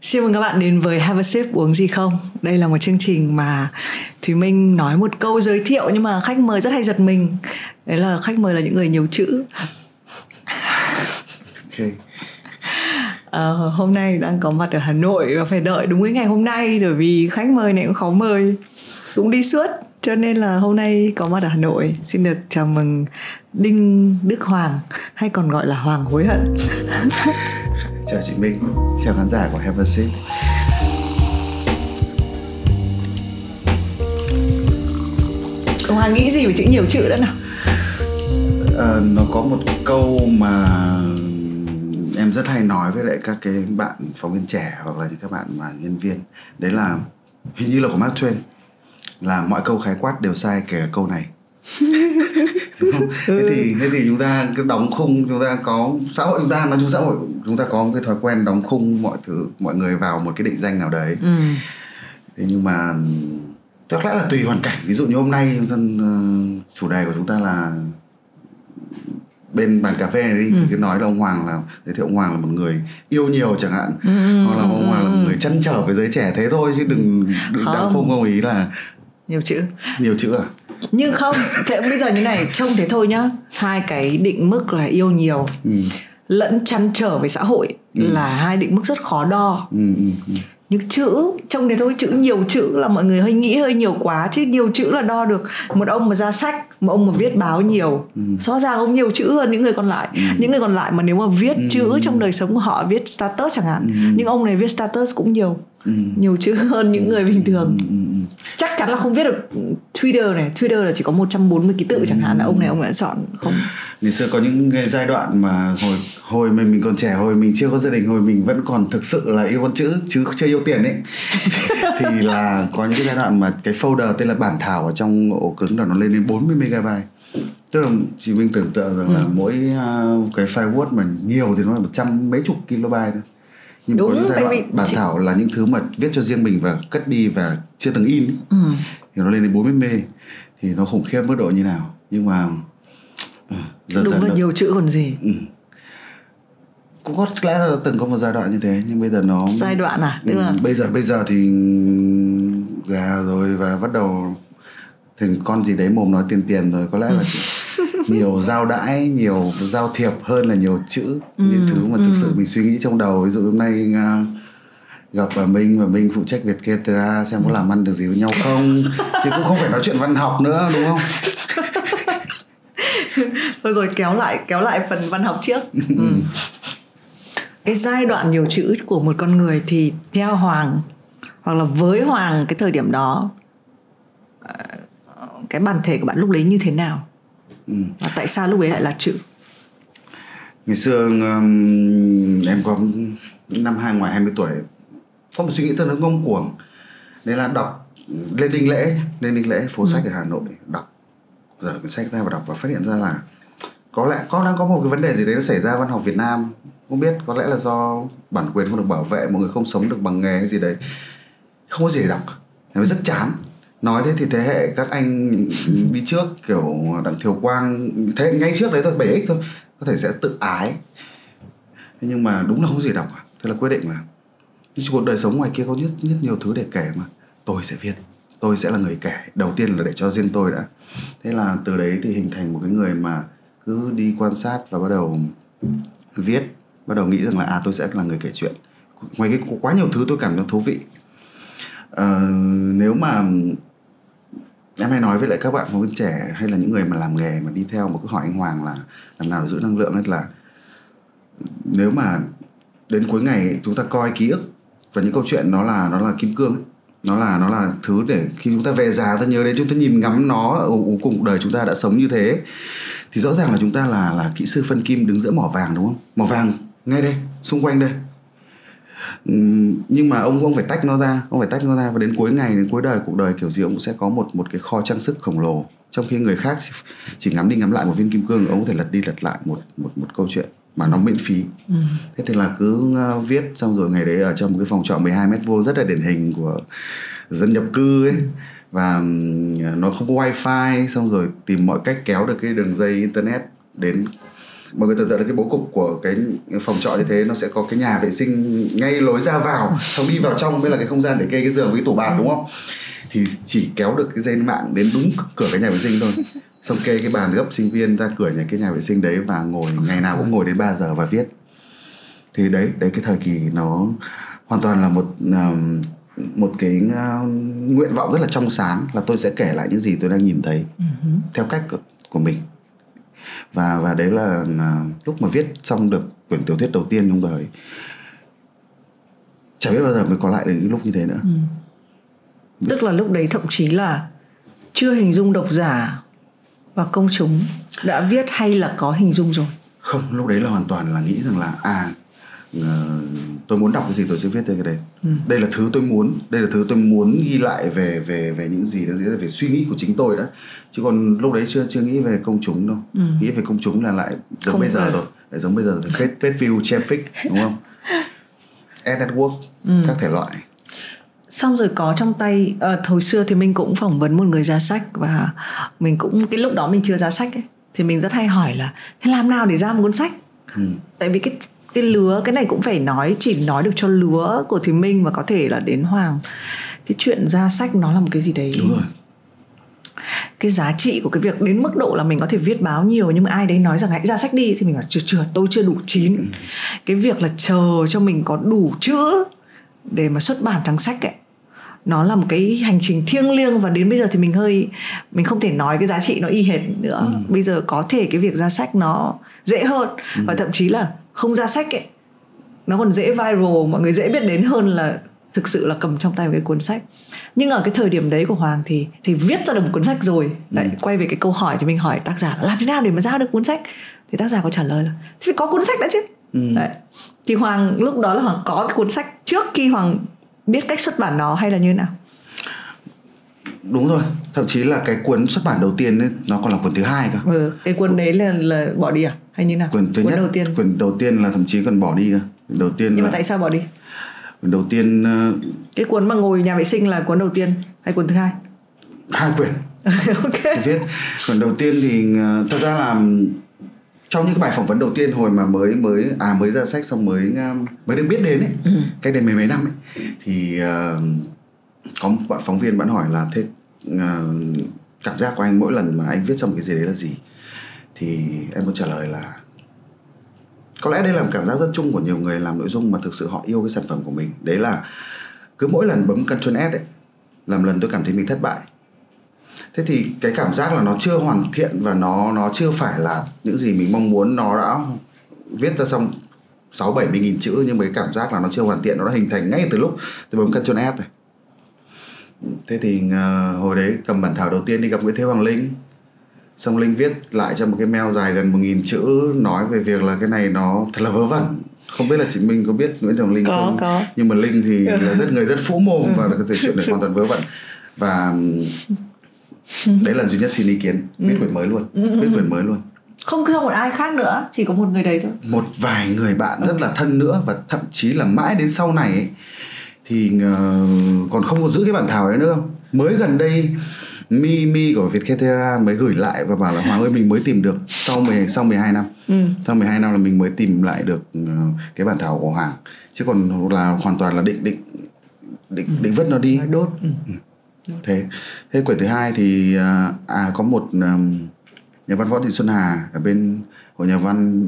Xin mừng các bạn đến với Have a Sip uống gì không. Đây là một chương trình mà Thùy Minh nói một câu giới thiệu nhưng mà khách mời rất hay giật mình. Đấy là khách mời là những người nhiều chữ. Okay. Hôm nay đang có mặt ở Hà Nội và phải đợi đúng cái ngày hôm nay, bởi vì khách mời này cũng khó mời, cũng đi suốt, cho nên là hôm nay có mặt ở Hà Nội. Xin được chào mừng Đinh Đức Hoàng, hay còn gọi là Hoàng hối hận. Chào chị Minh, chào khán giả của Have a Sip. Ông Hoàng nghĩ gì về chữ nhiều chữ đó nào? Nó có một câu mà em rất hay nói với lại các cái bạn phóng viên trẻ hoặc là những các bạn mà nhân viên. Đấy là hình như là của Mark Twain, là mọi câu khái quát đều sai kể cả câu này. Đúng không? Thế thì chúng ta cứ đóng khung, chúng ta có xã hội, chúng ta nói chung xã hội chúng ta có một cái thói quen đóng khung mọi người vào một cái định danh nào đấy. Thế nhưng mà chắc lẽ là tùy hoàn cảnh. Ví dụ như hôm nay chủ đề của chúng ta là bên bàn cà phê này đi, thì cứ nói là ông Hoàng là giới thiệu ông Hoàng là một người yêu nhiều chẳng hạn, hoặc là ông Hoàng là một người trăn trở với giới trẻ, thế thôi, chứ đừng đóng khung ông ý là nhiều chữ à? Nhưng không, thế bây giờ như này, trông thế thôi nhá. Hai cái định mức là yêu nhiều lẫn trăn trở với xã hội là hai định mức rất khó đo. Nhưng chữ, trông thế thôi, chữ nhiều chữ là mọi người nghĩ hơi nhiều quá, chứ nhiều chữ là đo được. Một ông mà ra sách, một ông mà viết báo nhiều, rõ ràng ông nhiều chữ hơn những người còn lại. Những người còn lại mà nếu mà viết chữ trong đời sống của họ, viết status chẳng hạn, nhưng ông này viết status cũng nhiều chữ hơn những người bình thường. Chắc chắn là không viết được Twitter này. Twitter là chỉ có 140 ký tự chẳng hạn, là ông này ông đã chọn không. Ngày xưa có những cái giai đoạn mà hồi mình còn trẻ, hồi mình chưa có gia đình, hồi mình vẫn còn thực sự là yêu con chữ chứ chưa yêu tiền ấy. Thì là có những cái giai đoạn mà cái folder tên là bản thảo ở trong ổ cứng là nó lên đến 40 MB. Tức là chị Minh tưởng tượng rằng là mỗi cái file Word mà nhiều thì nó là 100 mấy chục KB thôi. Nhưng đúng, có những giai đoạn bản thảo là những thứ mà viết cho riêng mình và cất đi và chưa từng in thì nó lên đến 40 MB, thì nó khủng khiếp mức độ như nào. Nhưng mà đúng là nhiều chữ còn gì. Cũng có lẽ là từng có một giai đoạn như thế, nhưng bây giờ nó giai đoạn tức là bây giờ thì già rồi và bắt đầu thành con gì đấy mồm nói tiền rồi, có lẽ là nhiều giao đãi, nhiều giao thiệp hơn là nhiều chữ. Những thứ mà thực sự mình suy nghĩ trong đầu. Ví dụ hôm nay gặp bà Minh và Minh phụ trách Vietcetera, xem có làm ăn được gì với nhau không, chứ cũng không phải nói chuyện văn học nữa, đúng không? Thôi rồi, kéo lại phần văn học trước. Cái giai đoạn nhiều chữ của một con người thì theo Hoàng, hoặc là với Hoàng cái thời điểm đó, cái bản thể của bạn lúc đấy như thế nào? Và tại sao lúc ấy lại là chữ? Ngày xưa em có năm ngoài 20 tuổi có một suy nghĩ tương đối ngông cuồng. Đấy là đọc Lê Đình Lễ phố sách ở Hà Nội, đọc dở quyển sách ra và đọc, và phát hiện ra là có lẽ đang có một cái vấn đề gì đấy nó xảy ra văn học Việt Nam. Không biết, có lẽ là do bản quyền không được bảo vệ, mọi người không sống được bằng nghề hay gì đấy, không có gì để đọc, em rất chán. Nói thế thì thế hệ các anh đi trước, kiểu Đặng Thiều Quang, thế ngay trước đấy thôi, 7X thôi, có thể sẽ tự ái. Thế nhưng mà đúng là không có gì đọc. Thế là quyết định là cuộc đời sống ngoài kia có rất nhiều thứ để kể, mà tôi sẽ viết, tôi sẽ là người kể. Đầu tiên là để cho riêng tôi đã. Thế là từ đấy thì hình thành một cái người mà cứ đi quan sát và bắt đầu viết, bắt đầu nghĩ rằng là tôi sẽ là người kể chuyện. Ngoài cái quá nhiều thứ tôi cảm thấy thú vị. Nếu mà em hay nói với lại các bạn phóng viên trẻ hay là những người mà làm nghề mà đi theo mà cứ hỏi anh Hoàng là làm nào giữ năng lượng ấy, là nếu mà đến cuối ngày chúng ta coi ký ức và những câu chuyện nó là kim cương ấy. Nó là thứ để khi chúng ta về già ta nhớ đến, chúng ta nhìn ngắm nó cùng cuộc đời chúng ta đã sống như thế, thì rõ ràng là chúng ta là kỹ sư phân kim đứng giữa mỏ vàng, đúng không? Mỏ vàng ngay đây, xung quanh đây. Nhưng mà ông phải tách nó ra, và đến cuối ngày, đến cuối đời, cuộc đời kiểu gì ông cũng sẽ có một cái kho trang sức khổng lồ, trong khi người khác chỉ ngắm đi ngắm lại một viên kim cương, ông có thể lật đi lật lại một câu chuyện mà nó miễn phí. Thế thì là cứ viết, xong rồi ngày đấy ở trong một cái phòng trọ 12 mét vuông rất là điển hình của dân nhập cư ấy, và nó không có wifi, xong rồi tìm mọi cách kéo được cái đường dây internet đến Mọi người tưởng tượng là cái bố cục của cái phòng trọ như thế, nó sẽ có cái nhà vệ sinh ngay lối ra vào, xong đi vào trong mới là cái không gian để kê cái giường với tủ bạt, đúng không? Thì chỉ kéo được cái dây mạng đến đúng cửa cái nhà vệ sinh thôi, xong kê cái bàn gấp sinh viên ra cửa cái nhà vệ sinh đấy và ngồi, ngày nào cũng ngồi đến 3 giờ và viết. Thì đấy cái thời kỳ nó hoàn toàn là một cái nguyện vọng rất là trong sáng, là tôi sẽ kể lại những gì tôi đang nhìn thấy theo cách của mình. Và đấy là lúc mà viết xong được quyển tiểu thuyết đầu tiên trong đời, chả biết bao giờ mới có lại được những lúc như thế nữa. Tức là lúc đấy thậm chí là chưa hình dung độc giả và công chúng đã viết, hay là có hình dung rồi? Không, lúc đấy là hoàn toàn là nghĩ rằng là tôi muốn đọc cái gì tôi sẽ viết tới cái đấy. Đây là thứ tôi muốn ghi lại về những gì đó, về suy nghĩ của chính tôi đã, chứ còn lúc đấy chưa nghĩ về công chúng đâu. Nghĩ về công chúng là lại giống không bây giờ rồi, lại giống bây giờ thì page view, traffic, đúng không? Ad network, các thể loại. Xong rồi có trong tay, hồi xưa thì mình cũng phỏng vấn một người ra sách, và mình cũng, cái lúc đó mình chưa ra sách ấy, thì mình rất hay hỏi là thế làm nào để ra một cuốn sách? Tại vì cái lứa, cái này cũng phải chỉ nói được cho lứa của Thùy Minh và có thể là đến Hoàng. Cái chuyện ra sách nó là một cái gì đấy. Đúng rồi. Cái giá trị của cái việc đến mức độ là mình có thể viết báo nhiều, nhưng mà ai đấy nói rằng hãy ra sách đi, thì mình bảo chưa, tôi chưa đủ chín. Cái việc là chờ cho mình có đủ chữ để mà xuất bản thành sách ấy, nó là một cái hành trình thiêng liêng. Và đến bây giờ thì mình không thể nói cái giá trị nó y hệt nữa. Bây giờ có thể cái việc ra sách nó dễ hơn, và thậm chí là không ra sách ấy, nó còn dễ viral, mọi người dễ biết đến hơn là thực sự là cầm trong tay một cái cuốn sách. Nhưng ở cái thời điểm đấy của Hoàng thì viết ra được một cuốn sách rồi. Đấy, quay về cái câu hỏi thì mình hỏi tác giả làm thế nào để mà ra được cuốn sách, thì tác giả có trả lời là thì phải có cuốn sách đã chứ. Đấy. Thì Hoàng lúc đó là Hoàng có cái cuốn sách trước khi Hoàng biết cách xuất bản nó, hay là như thế nào? Đúng rồi, thậm chí là cái cuốn xuất bản đầu tiên ấy, nó còn là cuốn thứ hai cơ. Cái cuốn đấy là bỏ đi à hay như nào? Cuốn đầu tiên là thậm chí còn bỏ đi cơ. Đầu tiên nhưng mà tại sao bỏ đi? Cuốn đầu tiên, cái cuốn mà ngồi nhà vệ sinh là cuốn đầu tiên hay cuốn thứ hai? Hai quyển. Ok. Viết cuốn đầu tiên thì thật ra là trong những cái bài phỏng vấn đầu tiên hồi mà mới ra sách, xong mới được biết đến ấy, cách đây mấy năm ấy, thì có một bạn phóng viên bạn hỏi là thế cảm giác của anh mỗi lần mà anh viết xong cái gì đấy là gì, thì em có trả lời là có lẽ đây là một cảm giác rất chung của nhiều người làm nội dung mà thực sự họ yêu cái sản phẩm của mình. Đấy là cứ mỗi lần bấm Ctrl S ấy, làm lần tôi cảm thấy mình thất bại. Thế thì cái cảm giác là nó chưa hoàn thiện và nó chưa phải là những gì mình mong muốn. Nó đã viết ra xong 60-70 nghìn chữ, nhưng mà cái cảm giác là nó chưa hoàn thiện, nó đã hình thành ngay từ lúc tôi bấm Ctrl S rồi. Thế thì hồi đấy cầm bản thảo đầu tiên đi gặp Nguyễn Thế Hoàng Linh, xong Linh viết lại cho một cái mail dài gần 1000 chữ nói về việc là cái này nó thật là vớ vẩn. Không biết là chị Minh có biết Nguyễn Thế Hoàng Linh không? Có. Nhưng mà Linh thì là người rất phũ mồm và là cái chuyện này hoàn toàn vớ vẩn. Và đấy lần duy nhất xin ý kiến, viết quyển mới luôn. Không một ai khác nữa, chỉ có một người đấy thôi. Một vài người bạn rất là thân nữa, và thậm chí là mãi đến sau này ấy, thì còn không còn giữ cái bản thảo đấy nữa. Mới gần đây Mi của Vietcetera mới gửi lại và bảo là Hoàng ơi, mình mới tìm được sau 12 năm. Sau 12 năm là mình mới tìm lại được cái bản thảo của Hoàng, chứ còn là hoàn toàn là định vứt nó đi. Đốt. Thế quyển thứ hai thì có một nhà văn Võ Thị Xuân Hà ở bên Hội Nhà văn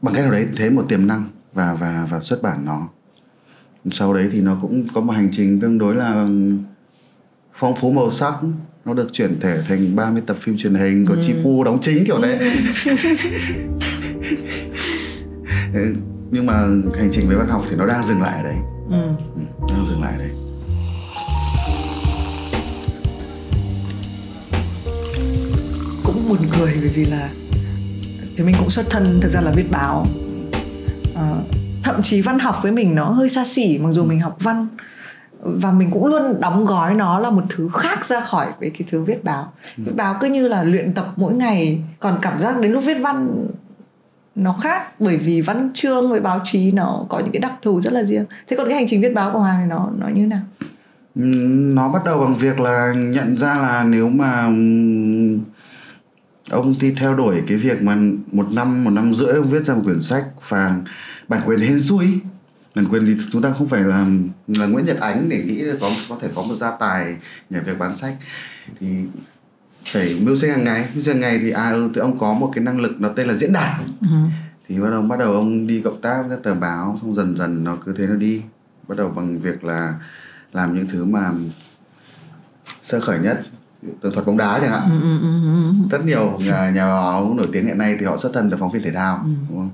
bằng cách nào đấy thấy một tiềm năng và xuất bản nó. Sau đấy thì nó cũng có một hành trình tương đối là phong phú màu sắc. Nó được chuyển thể thành 30 tập phim truyền hình, có Chi Pu đóng chính kiểu đấy. Nhưng mà hành trình với văn học thì nó đang dừng lại ở đấy. Đang dừng lại ở đấy. Cũng buồn cười bởi vì là thì mình cũng xuất thân thực ra là viết báo. Thậm chí văn học với mình nó hơi xa xỉ, mặc dù mình học văn, và mình cũng luôn đóng gói nó là một thứ khác ra khỏi cái thứ viết báo. Viết báo cứ như là luyện tập mỗi ngày, còn cảm giác đến lúc viết văn nó khác, bởi vì văn chương với báo chí nó có những cái đặc thù rất là riêng. Thế còn cái hành trình viết báo của Hoàng thì nó như thế nào? Nó bắt đầu bằng việc là nhận ra là nếu mà Ông thì theo đuổi cái việc mà một năm rưỡi ông viết ra một quyển sách và bản quyền hên xui. Bản quyền thì chúng ta không phải là Nguyễn Nhật Ánh để nghĩ là có thể có một gia tài nhờ việc bán sách, thì phải mưu sinh hàng ngày. Thì thì ông có một cái năng lực nó tên là diễn đạt. Thì bắt đầu ông đi cộng tác với các tờ báo, xong dần dần nó cứ thế nó đi. Bắt đầu bằng việc là làm những thứ mà sơ khởi nhất, tường thuật bóng đá chẳng hạn. Rất nhiều nhà báo nổi tiếng hiện nay thì họ xuất thân từ phóng viên thể thao, đúng không?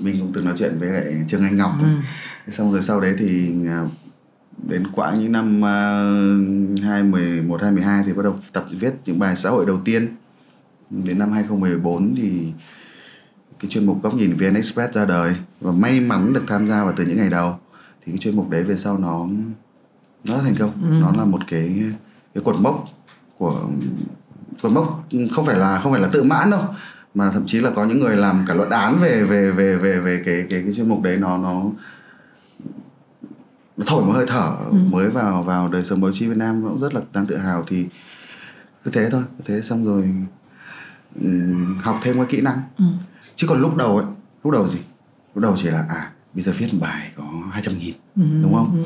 Mình cũng từng nói chuyện với lại Trương Anh Ngọc. Xong rồi sau đấy thì đến quãng những năm 2011, 2012 thì bắt đầu tập viết những bài xã hội đầu tiên. Đến năm 2014 thì cái chuyên mục Góc nhìn VN Express ra đời, và may mắn được tham gia vào từ những ngày đầu. Thì cái chuyên mục đấy về sau nó rất thành công. Nó là một cái cột mốc không phải là tự mãn đâu, mà thậm chí là có những người làm cả luận án về cái chuyên mục đấy. Nó thổi một hơi thở mới vào đời sống báo chí Việt Nam, nó cũng rất là đáng tự hào. Thì cứ thế thôi, xong rồi học thêm các kỹ năng. Chứ còn lúc đầu chỉ là bây giờ viết một bài có 200.000, đúng không?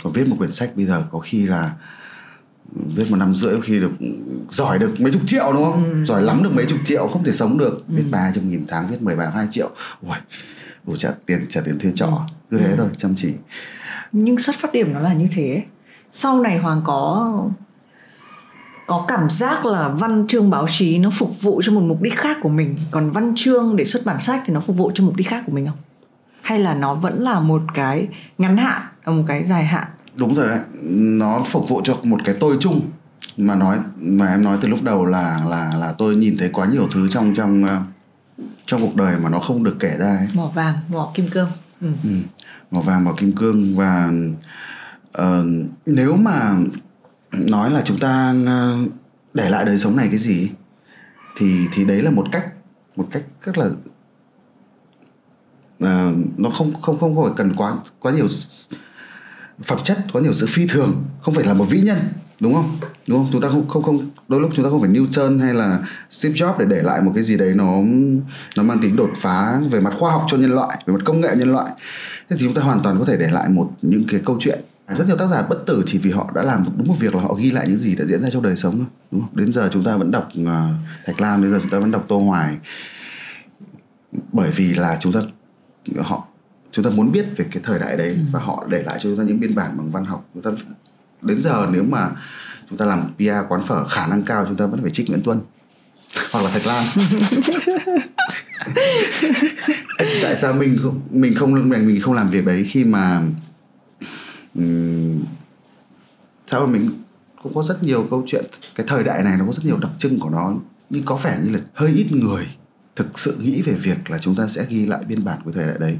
Còn viết một quyển sách bây giờ có khi là viết 1 năm rưỡi, có khi được giỏi được mấy chục triệu, đúng không? Giỏi lắm được mấy chục triệu, không thể sống được. Viết 300.000 tháng, viết 10 bài 2 triệu. Ui, trả tiền thuê trọ. Cứ thế thôi, chăm chỉ. Nhưng xuất phát điểm nó là như thế. Sau này Hoàng có cảm giác là văn chương báo chí nó phục vụ cho một mục đích khác của mình, còn văn chương để xuất bản sách thì nó phục vụ cho mục đích khác của mình không? Hay là nó vẫn là một cái ngắn hạn và một cái dài hạn? Đúng rồi đấy, nó phục vụ cho một cái tôi chung mà em nói từ lúc đầu là tôi nhìn thấy quá nhiều thứ trong cuộc đời mà nó không được kể ra ấy. Mỏ vàng, mỏ kim cương. Mỏ vàng, mỏ kim cương. Và nếu mà nói là chúng ta để lại đời sống này cái gì thì đấy là một cách rất là nó không phải cần quá nhiều phẩm chất, quá nhiều sự phi thường, không phải là một vĩ nhân, đúng không? Chúng ta không đôi lúc chúng ta không phải Newton hay là Steve Jobs để lại một cái gì đấy nó mang tính đột phá về mặt khoa học cho nhân loại, về mặt công nghệ nhân loại. Thế thì chúng ta hoàn toàn có thể để lại những cái câu chuyện. Rất nhiều tác giả bất tử chỉ vì họ đã làm đúng một việc là họ ghi lại những gì đã diễn ra trong đời sống thôi, đúng không? Đến giờ chúng ta vẫn đọc Thạch Lam, đến giờ chúng ta vẫn đọc Tô Hoài, bởi vì là chúng ta muốn biết về cái thời đại đấy, và họ để lại cho chúng ta những biên bản bằng văn học. Đến giờ nếu mà chúng ta làm PR quán phở, khả năng cao chúng ta vẫn phải trích Nguyễn Tuân hoặc là Thạch Lam. Tại sao mình không làm việc đấy khi mà sao mình cũng có rất nhiều câu chuyện. Cái thời đại này nó có rất nhiều đặc trưng của nó, nhưng có vẻ như là hơi ít người thực sự nghĩ về việc là chúng ta sẽ ghi lại biên bản của thời đại đấy.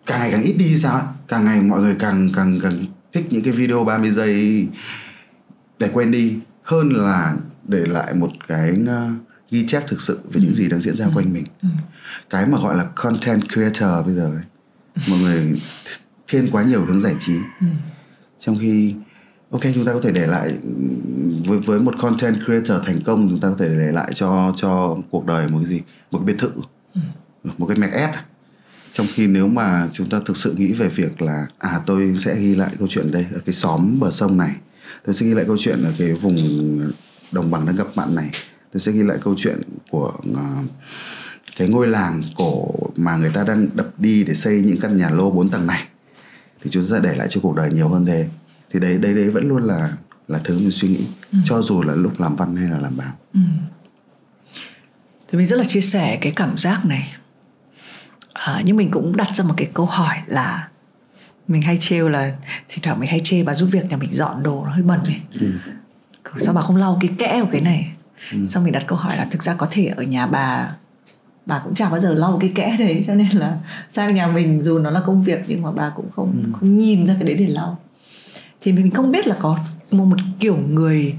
Càng ngày càng ít đi sao ấy? Càng ngày mọi người càng thích những cái video 30 giây để quên đi hơn là để lại một cái ghi chép thực sự về những gì đang diễn ra quanh mình. Cái mà gọi là content creator bây giờ ấy, mọi người thiên quá nhiều hướng giải trí. Trong khi chúng ta có thể để lại với một content creator thành công, chúng ta có thể để lại cho cuộc đời một cái gì, một cái biệt thự, một cái Mac S. Trong khi nếu mà chúng ta thực sự nghĩ về việc là tôi sẽ ghi lại câu chuyện đây ở cái xóm bờ sông này, tôi sẽ ghi lại câu chuyện ở cái vùng đồng bằng đang ngập mặn này, tôi sẽ ghi lại câu chuyện của cái ngôi làng cổ mà người ta đang đập đi để xây những căn nhà lô 4 tầng này, thì chúng ta sẽ để lại cho cuộc đời nhiều hơn thế. Thì đấy vẫn luôn là thứ mình suy nghĩ, cho dù là lúc làm văn hay là làm báo. Thì mình rất là chia sẻ cái cảm giác này. Nhưng mình cũng đặt ra một cái câu hỏi là mình hay trêu là thỉnh thoảng mình hay chê bà giúp việc nhà mình dọn đồ nó hơi bẩn này. Sao bà không lau cái kẽ của cái này? Xong mình đặt câu hỏi là thực ra có thể ở nhà bà cũng chả bao giờ lau cái kẽ đấy, cho nên là sang nhà mình dù nó là công việc nhưng mà bà cũng không nhìn ra cái đấy để lau. Thì mình không biết là có một kiểu người,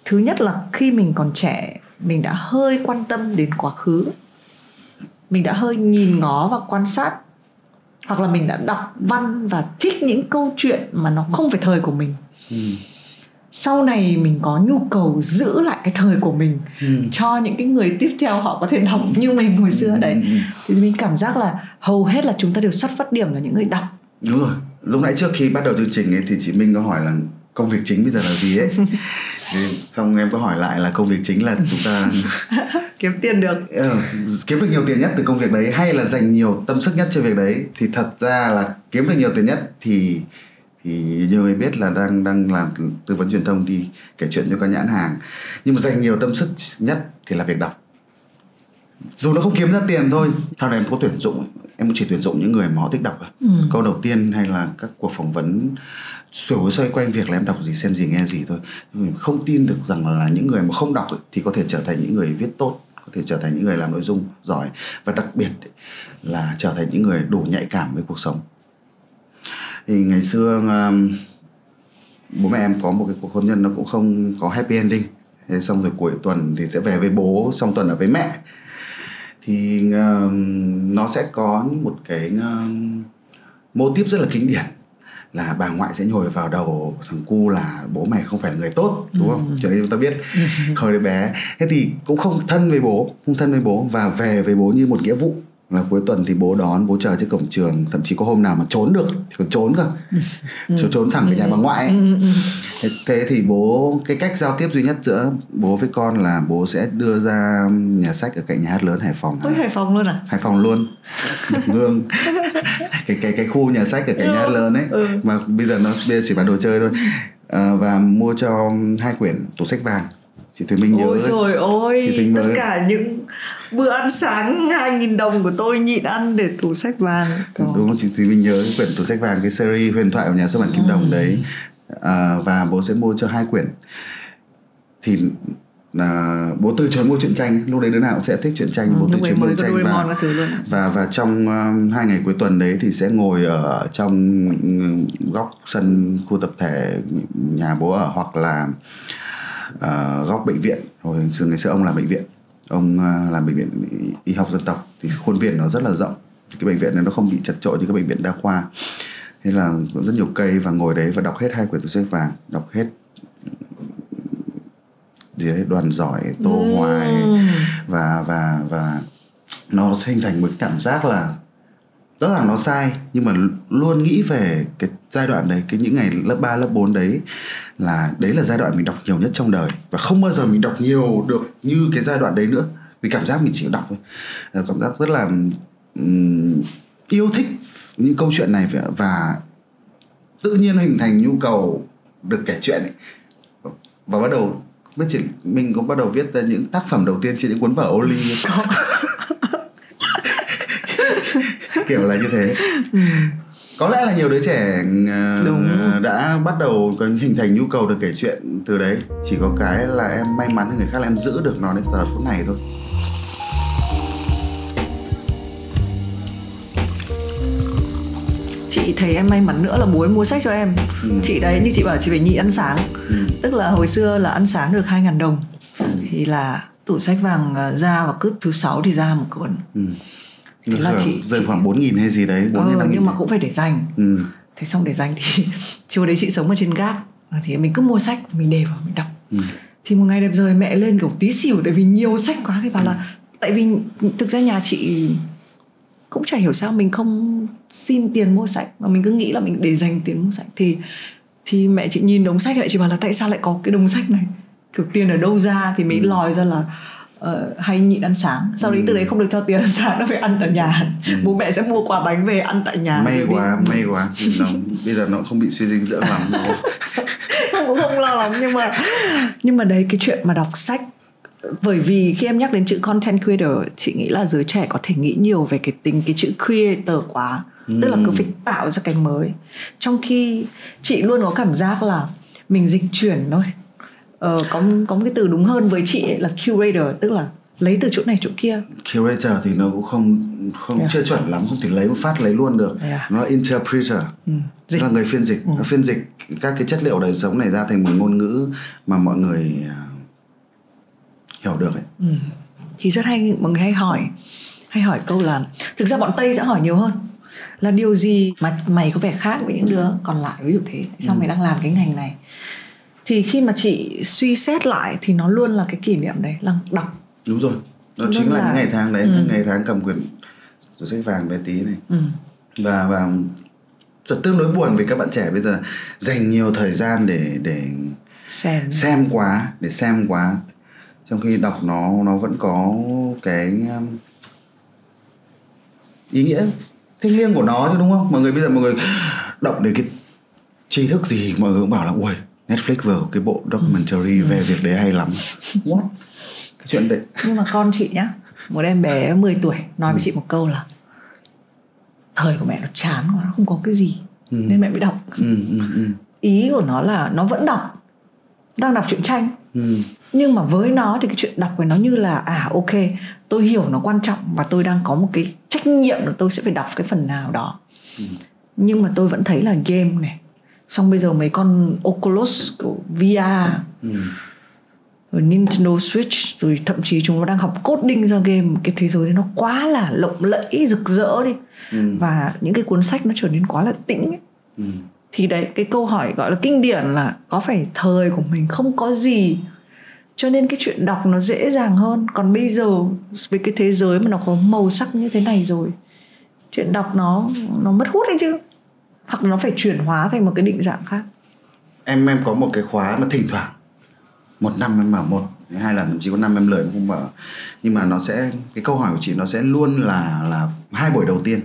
thứ nhất là khi mình còn trẻ mình đã hơi quan tâm đến quá khứ, mình đã hơi nhìn ngó và quan sát, hoặc là mình đã đọc văn và thích những câu chuyện mà nó không phải thời của mình. sau này mình có nhu cầu giữ lại cái thời của mình cho những cái người tiếp theo họ có thể đọc như mình hồi xưa đấy. Thì mình cảm giác là hầu hết là chúng ta đều xuất phát điểm là những người đọc. Đúng rồi. Lúc nãy trước khi bắt đầu chương trình ấy thì chị Minh có hỏi là công việc chính bây giờ là gì ấy. Xong em có hỏi lại là công việc chính là chúng ta kiếm tiền được, kiếm được nhiều tiền nhất từ công việc đấy hay là dành nhiều tâm sức nhất cho việc đấy. Thì thật ra là kiếm được nhiều tiền nhất thì nhiều người biết là đang làm tư vấn truyền thông, đi kể chuyện cho các nhãn hàng. Nhưng mà dành nhiều tâm sức nhất thì là việc đọc, dù nó không kiếm ra tiền thôi. Sau này em có tuyển dụng, em chỉ tuyển dụng những người mà họ thích đọc thôi. Câu đầu tiên hay là các cuộc phỏng vấn xoay quanh việc là em đọc gì, xem gì, nghe gì thôi. Mình không tin được rằng là những người mà không đọc thì có thể trở thành những người viết tốt, có thể trở thành những người làm nội dung giỏi, và đặc biệt là trở thành những người đủ nhạy cảm với cuộc sống. Thì ngày xưa bố mẹ em có một cái cuộc hôn nhân nó cũng không có happy ending. Thế xong rồi cuối tuần thì sẽ về với bố, xong tuần ở với mẹ. Thì nó sẽ có một cái mô típ rất là kinh điển là bà ngoại sẽ nhồi vào đầu thằng cu là bố mày không phải là người tốt, đúng không? Cho nên chúng ta biết hồi bé. Thế thì cũng không thân với bố, và về với bố như một nghĩa vụ. Là cuối tuần thì bố đón, bố chờ trên cổng trường, thậm chí có hôm nào mà trốn được thì còn trốn cơ, trốn thẳng về nhà bà ngoại ấy. Thế thì bố, cái cách giao tiếp duy nhất giữa bố với con là bố sẽ đưa ra nhà sách ở cạnh nhà hát lớn Hải Phòng. Hải Phòng luôn à? Hải Phòng luôn. Hương. cái khu nhà sách ở cạnh nhà hát lớn ấy, mà bây giờ chỉ bán đồ chơi thôi. Và mua cho 2 quyển tủ sách vàng. Chị Thùy Minh nhớ. Ôi trời ơi, tất cả những bữa ăn sáng 2.000 đồng của tôi nhịn ăn để tủ sách vàng. Đúng không? Chị Thùy Minh nhớ cái quyển tủ sách vàng, cái series huyền thoại của nhà xuất bản Kim Đồng đấy. Và bố sẽ mua cho 2 quyển. Thì bố từ chối mua truyện tranh. Lúc đấy đứa nào cũng sẽ thích truyện tranh. Bố từ chối mua truyện tranh. Và trong 2 ngày cuối tuần đấy thì sẽ ngồi ở trong góc sân khu tập thể nhà bố ở, hoặc là góc bệnh viện. Hồi ngày xưa ông làm bệnh viện, ông làm bệnh viện y học dân tộc, thì khuôn viên nó rất là rộng. Cái bệnh viện này nó không bị chật chội như các bệnh viện đa khoa. Thế là có rất nhiều cây, và ngồi đấy và đọc hết 2 quyển tủ sách vàng, đọc hết gì đấy, Đoàn Giỏi, Tô Hoài, và nó hình thành một cảm giác là rõ ràng nó sai, nhưng mà luôn nghĩ về cái giai đoạn đấy, cái những ngày lớp 3, lớp 4 đấy là giai đoạn mình đọc nhiều nhất trong đời, và không bao giờ mình đọc nhiều được như cái giai đoạn đấy nữa, vì cảm giác mình chỉ đọc thôi. Cảm giác rất là yêu thích những câu chuyện này, và tự nhiên hình thành nhu cầu được kể chuyện ấy. Và bắt đầu biết chị mình cũng bắt đầu viết ra những tác phẩm đầu tiên trên những cuốn vở ô ly. Kiểu là như thế. Có lẽ là nhiều đứa trẻ đã bắt đầu có hình thành nhu cầu được kể chuyện từ đấy. Chỉ có cái là em may mắn hơn người khác là em giữ được nó đến giờ phút này thôi. Chị thấy em may mắn nữa là bố em mua sách cho em. Chị đấy, như chị bảo chị phải nhịn ăn sáng. Tức là hồi xưa là ăn sáng được 2.000 đồng. Thì là tủ sách vàng ra, và cứ thứ 6 thì ra một cuốn. Thế là rơi khoảng 4.000 hay gì đấy, 4.000 nhưng mà cũng phải để dành. Thế xong để dành thì chiều đấy chị sống ở trên gác, thì mình cứ mua sách, mình để vào mình đọc. Thì một ngày đẹp rồi mẹ lên kiểu tí xỉu, tại vì nhiều sách quá. Thì bảo là tại vì thực ra nhà chị cũng chả hiểu sao mình không xin tiền mua sách, mà mình cứ nghĩ là mình để dành tiền mua sách. Thì mẹ chị nhìn đống sách lại, chị bảo là tại sao lại có cái đống sách này, kiểu tiền ở đâu ra. Thì mới lòi ra là hay nhịn ăn sáng. Sau đấy từ đấy không được cho tiền ăn sáng, nó phải ăn ở nhà. Bố mẹ sẽ mua quà bánh về ăn tại nhà. May quá. Bây giờ nó không bị suy dinh dưỡng lắm. Không lo lắm, nhưng mà đấy, cái chuyện mà đọc sách, bởi vì khi em nhắc đến chữ content creator, chị nghĩ là giới trẻ có thể nghĩ nhiều về cái chữ creator quá. Tức là cứ phải tạo ra cái mới. Trong khi chị luôn có cảm giác là mình dịch chuyển thôi. Có một cái từ đúng hơn với chị ấy là curator, tức là lấy từ chỗ này chỗ kia. Curator thì nó cũng không chưa chuẩn lắm, không thể lấy một phát lấy luôn được. Nó là interpreter, là người phiên dịch. Nó phiên dịch các cái chất liệu đời sống này ra thành một ngôn ngữ mà mọi người hiểu được ấy. Thì rất hay, mọi người hay hỏi câu là, thực ra bọn Tây sẽ hỏi nhiều hơn là điều gì mà mày có vẻ khác với những đứa còn lại, ví dụ thế. Sao mày đang làm cái ngành này? Thì khi mà chị suy xét lại thì nó luôn là cái kỷ niệm đấy, là đọc. Đúng rồi, nó chính là những ngày tháng đấy, những ngày tháng cầm quyển sổ sách vàng bé tí này. Và rất tương đối buồn vì các bạn trẻ bây giờ dành nhiều thời gian để xem quá, trong khi đọc nó vẫn có cái ý nghĩa thiêng liêng của nó chứ, đúng không? Mọi người bây giờ mọi người động đến cái tri thức gì mọi người cũng bảo là ui, Netflix vừa có cái bộ documentary về việc đấy hay lắm. What? Cái chuyện đấy. Nhưng mà con chị nhá, một em bé 10 tuổi nói với chị một câu là thời của mẹ nó chán quá, nó không có cái gì nên mẹ mới đọc. Ý của nó là nó vẫn đọc, đang đọc truyện tranh, nhưng mà với nó thì cái chuyện đọc của nó như là ok, tôi hiểu nó quan trọng và tôi đang có một cái trách nhiệm là tôi sẽ phải đọc cái phần nào đó. Nhưng mà tôi vẫn thấy là game này, xong bây giờ mấy con Oculus VR, rồi Nintendo Switch, rồi thậm chí chúng nó đang học coding ra game. Cái thế giới nó quá là lộng lẫy, rực rỡ đi, và những cái cuốn sách nó trở nên quá là tĩnh ấy. Thì đấy, cái câu hỏi gọi là kinh điển là có phải thời của mình không có gì cho nên cái chuyện đọc nó dễ dàng hơn? Còn bây giờ với cái thế giới mà nó có màu sắc như thế này rồi, chuyện đọc nó mất hút đấy chứ, hoặc nó phải chuyển hóa thành một cái định dạng khác. Em có một cái khóa mà thỉnh thoảng một năm em mở 1-2 lần, chỉ có 5 em lười em không mở, nhưng mà nó sẽ, cái câu hỏi của chị nó sẽ luôn là 2 buổi đầu tiên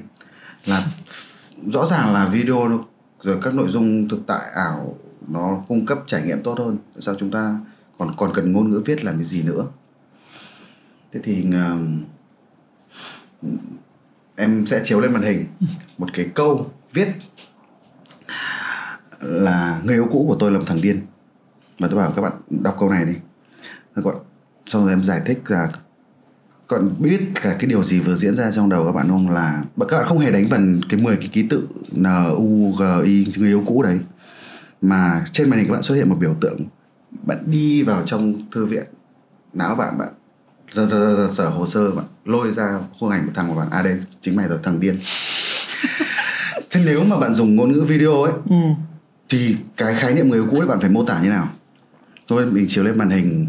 là rõ ràng là video rồi các nội dung thực tại ảo nó cung cấp trải nghiệm tốt hơn, tại sao chúng ta còn cần ngôn ngữ viết làm cái gì nữa. Thế thì em sẽ chiếu lên màn hình một cái câu viết là người yêu cũ của tôi là một thằng điên, và tôi bảo các bạn đọc câu này đi. Sau rồi em giải thích là các bạn biết cả cái điều gì vừa diễn ra trong đầu các bạn không, là các bạn không hề đánh vần cái 10 cái ký tự NUGI người yêu cũ đấy, mà trên màn hình các bạn xuất hiện một biểu tượng. Bạn đi vào trong thư viện não bạn sở hồ sơ, bạn lôi ra khung ảnh một thằng của bạn, đây chính mày rồi, thằng điên. Thế nếu mà bạn dùng ngôn ngữ video ấy thì cái khái niệm người yêu cũ ấy bạn phải mô tả như nào? Thôi mình chiếu lên màn hình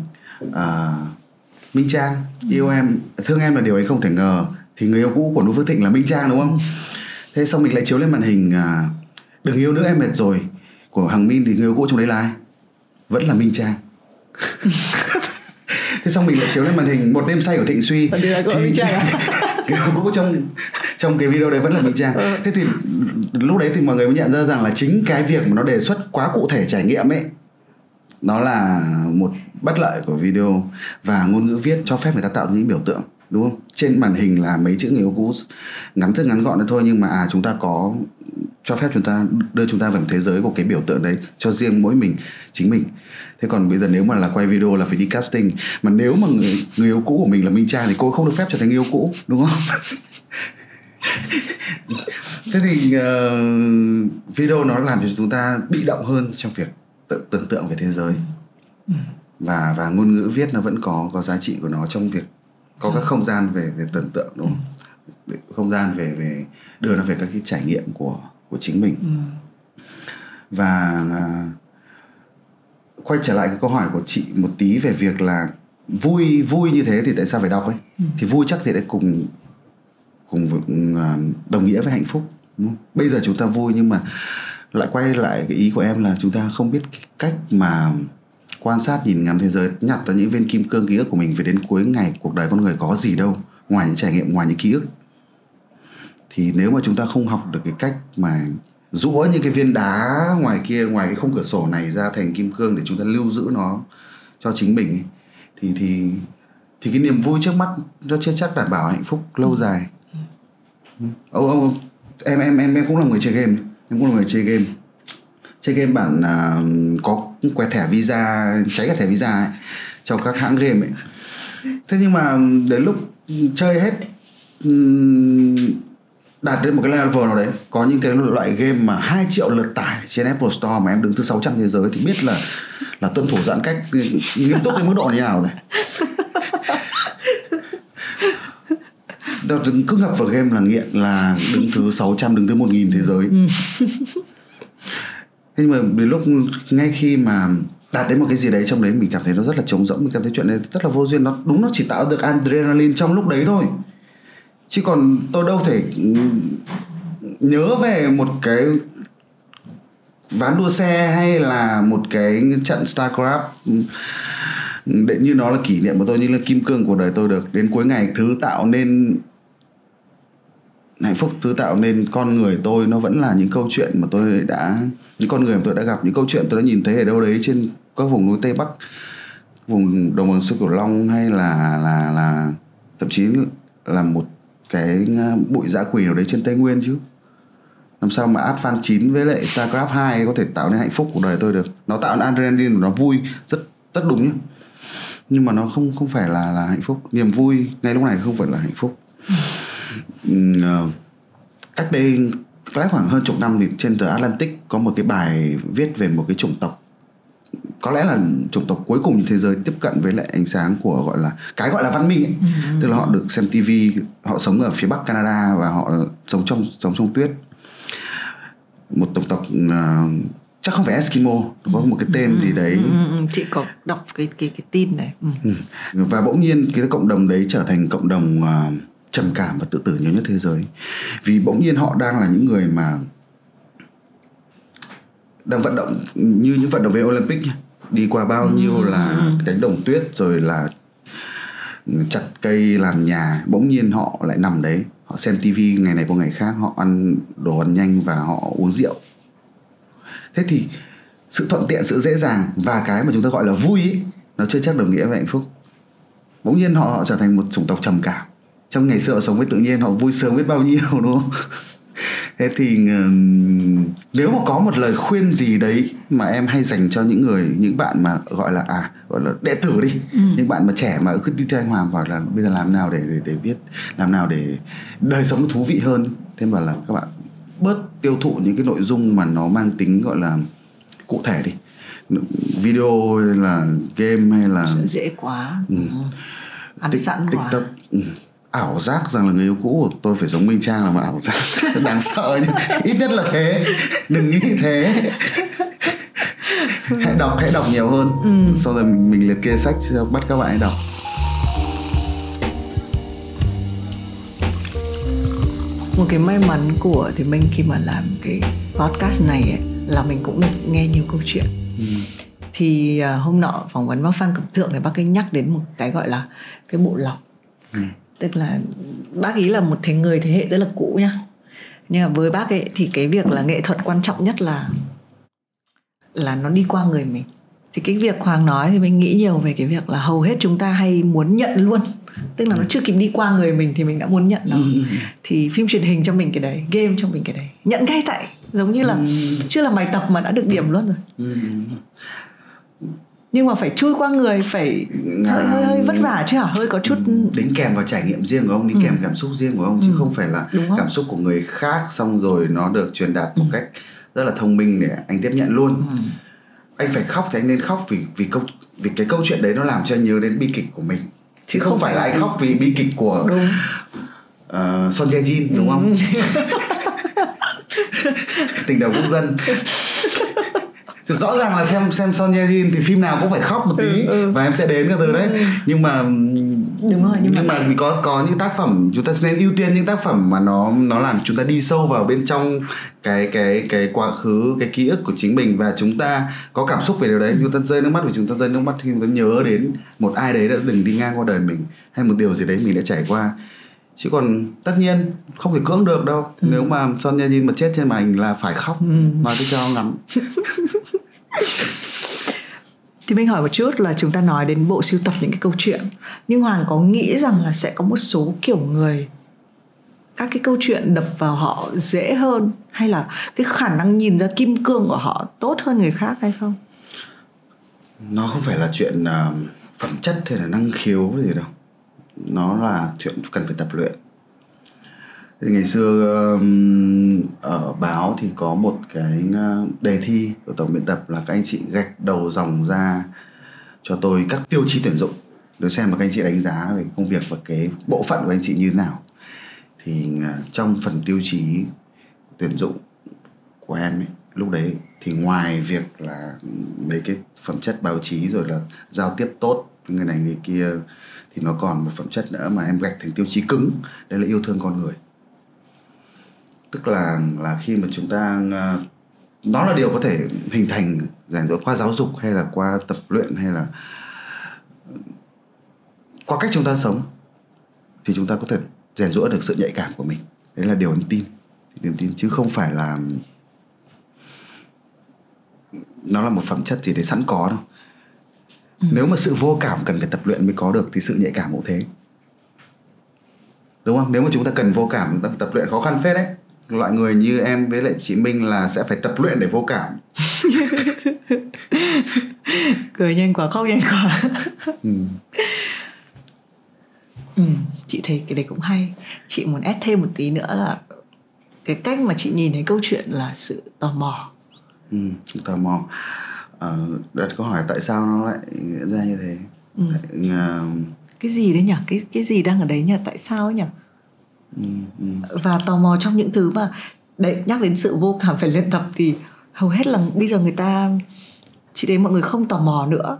Minh Trang yêu em, thương em là điều anh không thể ngờ, thì người yêu cũ của Noo Phước Thịnh là Minh Trang, đúng không? Thế xong mình lại chiếu lên màn hình đừng yêu nữa em mệt rồi của Hằng Min, thì người yêu cũ trong đấy là ai? Vẫn là Minh Trang. Thế xong mình lại chiếu lên màn hình Một đêm say của Thịnh Suy, thì Minh Trang người yêu cũ trong cái video đấy vẫn là Minh Trang. Thế thì lúc đấy thì mọi người mới nhận ra rằng là chính cái việc mà nó đề xuất quá cụ thể trải nghiệm ấy, nó là một bất lợi của video, và ngôn ngữ viết cho phép người ta tạo ra những biểu tượng, đúng không? Trên màn hình là mấy chữ người yêu cũ ngắn thức ngắn gọn đấy thôi, nhưng mà chúng ta có cho phép chúng ta đưa chúng ta vào thế giới của cái biểu tượng đấy cho riêng mỗi mình, chính mình. Thế còn bây giờ nếu mà là quay video là phải đi casting, mà nếu mà người yêu cũ của mình là Minh Trang thì cô không được phép trở thành người yêu cũ, đúng không? Thế thì video nó làm cho chúng ta bị động hơn trong việc tưởng tượng về thế giới, và ngôn ngữ viết nó vẫn có giá trị của nó trong việc có các không gian về tưởng tượng, đúng không? Không gian về đưa nó về các cái trải nghiệm của chính mình. Và quay trở lại cái câu hỏi của chị một tí về việc là vui như thế thì tại sao phải đọc ấy? Thì vui chắc gì đấy cùng đồng nghĩa với hạnh phúc, đúng không? Bây giờ chúng ta vui nhưng mà lại quay lại cái ý của em là chúng ta không biết cái cách mà quan sát nhìn ngắm thế giới, nhặt ra những viên kim cương ký ức của mình, về đến cuối ngày cuộc đời con người có gì đâu ngoài những trải nghiệm, ngoài những ký ức. Thì nếu mà chúng ta không học được cái cách mà rũa những cái viên đá ngoài kia, ngoài cái khung cửa sổ này ra thành kim cương để chúng ta lưu giữ nó cho chính mình ấy, thì cái niềm vui trước mắt nó chưa chắc đảm bảo hạnh phúc lâu dài. Em cũng là người chơi game. Em cũng là người chơi game. Chơi game bạn có quẹt thẻ visa, cháy cả thẻ visa ấy, cho các hãng game ấy. Thế nhưng mà đến lúc chơi hết, đạt đến một cái level nào đấy, có những cái loại game mà 2 triệu lượt tải trên Apple Store mà em đứng thứ 600 thế giới thì biết là tuân thủ giãn cách nghiêm túc đến mức độ như nào rồi. Cứ ngập vào game là nghiện, là đứng thứ 600, đứng thứ 1000 thế giới. Thế nhưng mà đến lúc ngay khi mà đạt đến một cái gì đấy trong đấy mình cảm thấy nó rất là trống rỗng, mình cảm thấy chuyện này rất là vô duyên, nó đúng nó chỉ tạo được adrenaline trong lúc đấy thôi, chứ còn tôi đâu thể nhớ về một cái ván đua xe hay là một cái trận StarCraft để như nó là kỷ niệm của tôi, như là kim cương của đời tôi được. Đến cuối ngày thứ tạo nên hạnh phúc, thứ tạo nên con người tôi, nó vẫn là những câu chuyện mà tôi đã, những con người mà tôi đã gặp, những câu chuyện tôi đã nhìn thấy ở đâu đấy trên các vùng núi Tây Bắc, vùng đồng bằng sông Cửu Long, hay là thậm chí là một cái bụi dã quỷ nào đấy trên Tây Nguyên chứ. Làm sao mà Advance 9 với lại StarCraft 2 có thể tạo nên hạnh phúc của đời tôi được. Nó tạo nên adrenaline, nó vui, rất đúng nhá. Nhưng mà nó không phải là hạnh phúc. Niềm vui ngay lúc này không phải là hạnh phúc. Cách đây khoảng hơn chục năm thì trên tờ Atlantic có một cái bài viết về một cái chủng tộc, có lẽ là chủng tộc cuối cùng trên thế giới tiếp cận với lại ánh sáng của gọi là văn minh ấy. Tức là họ được xem TV, họ sống ở phía Bắc Canada và họ sống trong tuyết. Một chủng tộc chắc không phải Eskimo, có một cái tên gì đấy. Chị có đọc cái tin này. Và bỗng nhiên cái cộng đồng đấy trở thành cộng đồng trầm cảm và tự tử nhiều nhất thế giới, vì bỗng nhiên họ đang là những người mà đang vận động như những vận động viên Olympic, đi qua bao nhiêu là cánh đồng tuyết, rồi là chặt cây làm nhà. Bỗng nhiên họ lại nằm đấy, họ xem tivi ngày này qua ngày khác, họ ăn đồ ăn nhanh và họ uống rượu. Thế thì sự thuận tiện, sự dễ dàng và cái mà chúng ta gọi là vui ấy, nó chưa chắc đồng nghĩa với hạnh phúc. Bỗng nhiên họ trở thành một chủng tộc trầm cảm. Trong ngày xưa họ sống với tự nhiên, họ vui sướng biết bao nhiêu, đúng không? Thế thì nếu mà có một lời khuyên gì đấy mà em hay dành cho những bạn mà gọi là đệ tử đi, những bạn mà trẻ mà cứ đi theo anh Hoàng, hoặc là bây giờ làm nào để viết, làm nào để đời sống nó thú vị hơn, thế mà là các bạn bớt tiêu thụ những cái nội dung mà nó mang tính gọi là cụ thể đi, video hay là game hay là dễ quá, ăn sẵn quá. TikTok. Ảo giác rằng là người yêu cũ của tôi phải giống Minh Trang là một ảo giác đáng sợ nhá. Ít nhất là thế, đừng nghĩ thế. Hãy đọc nhiều hơn. Sau rồi mình liệt kê sách cho bắt các bạn hãy đọc. Một cái may mắn của thì mình khi mà làm cái podcast này ấy, là mình cũng được nghe nhiều câu chuyện. Thì hôm nọ phỏng vấn bác Phan Cẩm Thượng thì bác ấy nhắc đến một cái gọi là cái bộ lọc. Tức là bác ý là một người thế hệ rất là cũ nhá, nhưng mà với bác ấy thì cái việc là nghệ thuật quan trọng nhất là nó đi qua người mình. Thì cái việc Hoàng nói thì mình nghĩ nhiều về cái việc là hầu hết chúng ta hay muốn nhận luôn, tức là nó chưa kịp đi qua người mình thì mình đã muốn nhận nó. Thì phim truyền hình cho mình cái đấy, game cho mình cái đấy, nhận ngay tại giống như là chưa làm bài tập mà đã được điểm luôn rồi. Nhưng mà phải chui qua người, phải hơi vất vả chứ hả, hơi có chút đính kèm vào trải nghiệm riêng của ông, đính kèm cảm xúc riêng của ông, chứ không phải là cảm xúc của người khác xong rồi nó được truyền đạt một cách rất là thông minh để anh tiếp nhận luôn. Anh phải khóc thì anh nên khóc vì cái câu chuyện đấy nó làm cho anh nhớ đến bi kịch của mình, chứ không phải là anh khóc vì bi kịch của Son Ye Jin, đúng không? Tình đầu quốc dân. Rõ ràng là xem Son Ye Jin thì phim nào cũng phải khóc một tí và em sẽ đến cái từ đấy. Nhưng mà đúng rồi, nhưng mà vì có những tác phẩm chúng ta nên ưu tiên những tác phẩm mà nó làm chúng ta đi sâu vào bên trong cái quá khứ, cái ký ức của chính mình, và chúng ta có cảm xúc về điều đấy. Chúng ta rơi nước mắt vì chúng ta rơi nước mắt khi chúng ta nhớ đến một ai đấy đã từng đi ngang qua đời mình, hay một điều gì đấy mình đã trải qua. Chứ còn tất nhiên không thể cưỡng được đâu. Nếu mà Son Ye Jin mà chết trên màn ảnh là phải khóc. Nói tôi cho ngắm. Thì mình hỏi một chút là chúng ta nói đến bộ sưu tập những cái câu chuyện, nhưng Hoàng có nghĩ rằng là sẽ có một số kiểu người các cái câu chuyện đập vào họ dễ hơn, hay là cái khả năng nhìn ra kim cương của họ tốt hơn người khác hay không? Nó không phải là chuyện phẩm chất hay là năng khiếu gì đâu. Nó là chuyện cần phải tập luyện. Thì ngày xưa ở báo thì có một cái đề thi của tổng biên tập là các anh chị gạch đầu dòng ra cho tôi các tiêu chí tuyển dụng để xem mà các anh chị đánh giá về công việc và cái bộ phận của anh chị như thế nào. Thì trong phần tiêu chí tuyển dụng của em ấy lúc đấy thì ngoài việc là mấy cái phẩm chất báo chí rồi là giao tiếp tốt với người này người kia, thì nó còn một phẩm chất nữa mà em gạch thành tiêu chí cứng, đấy là yêu thương con người. Tức là khi mà chúng ta, nó là điều có thể hình thành rèn giũa qua giáo dục hay là qua tập luyện hay là qua cách chúng ta sống, thì chúng ta có thể rèn giũa được sự nhạy cảm của mình. Đấy là điều em tin, chứ không phải là nó là một phẩm chất gì đấy sẵn có đâu. Nếu mà sự vô cảm cần phải tập luyện mới có được thì sự nhạy cảm cũng thế, đúng không? Nếu mà chúng ta cần vô cảm, chúng ta tập luyện khó khăn phết đấy. Loại người như em với lại chị Minh là sẽ phải tập luyện để vô cảm. Cười nhanh quá, khóc nhanh quá. Chị thấy cái đấy cũng hay. Chị muốn add thêm một tí nữa là cái cách mà chị nhìn thấy câu chuyện là sự tò mò. Tò mò. Đặt câu hỏi tại sao nó lại diễn ra như thế. Cái gì đấy nhỉ? Cái gì đang ở đấy nhỉ? Tại sao ấy nhỉ? Và tò mò trong những thứ mà đấy, nhắc đến sự vô cảm phải luyện tập thì hầu hết là bây giờ người ta, chị thấy mọi người không tò mò nữa.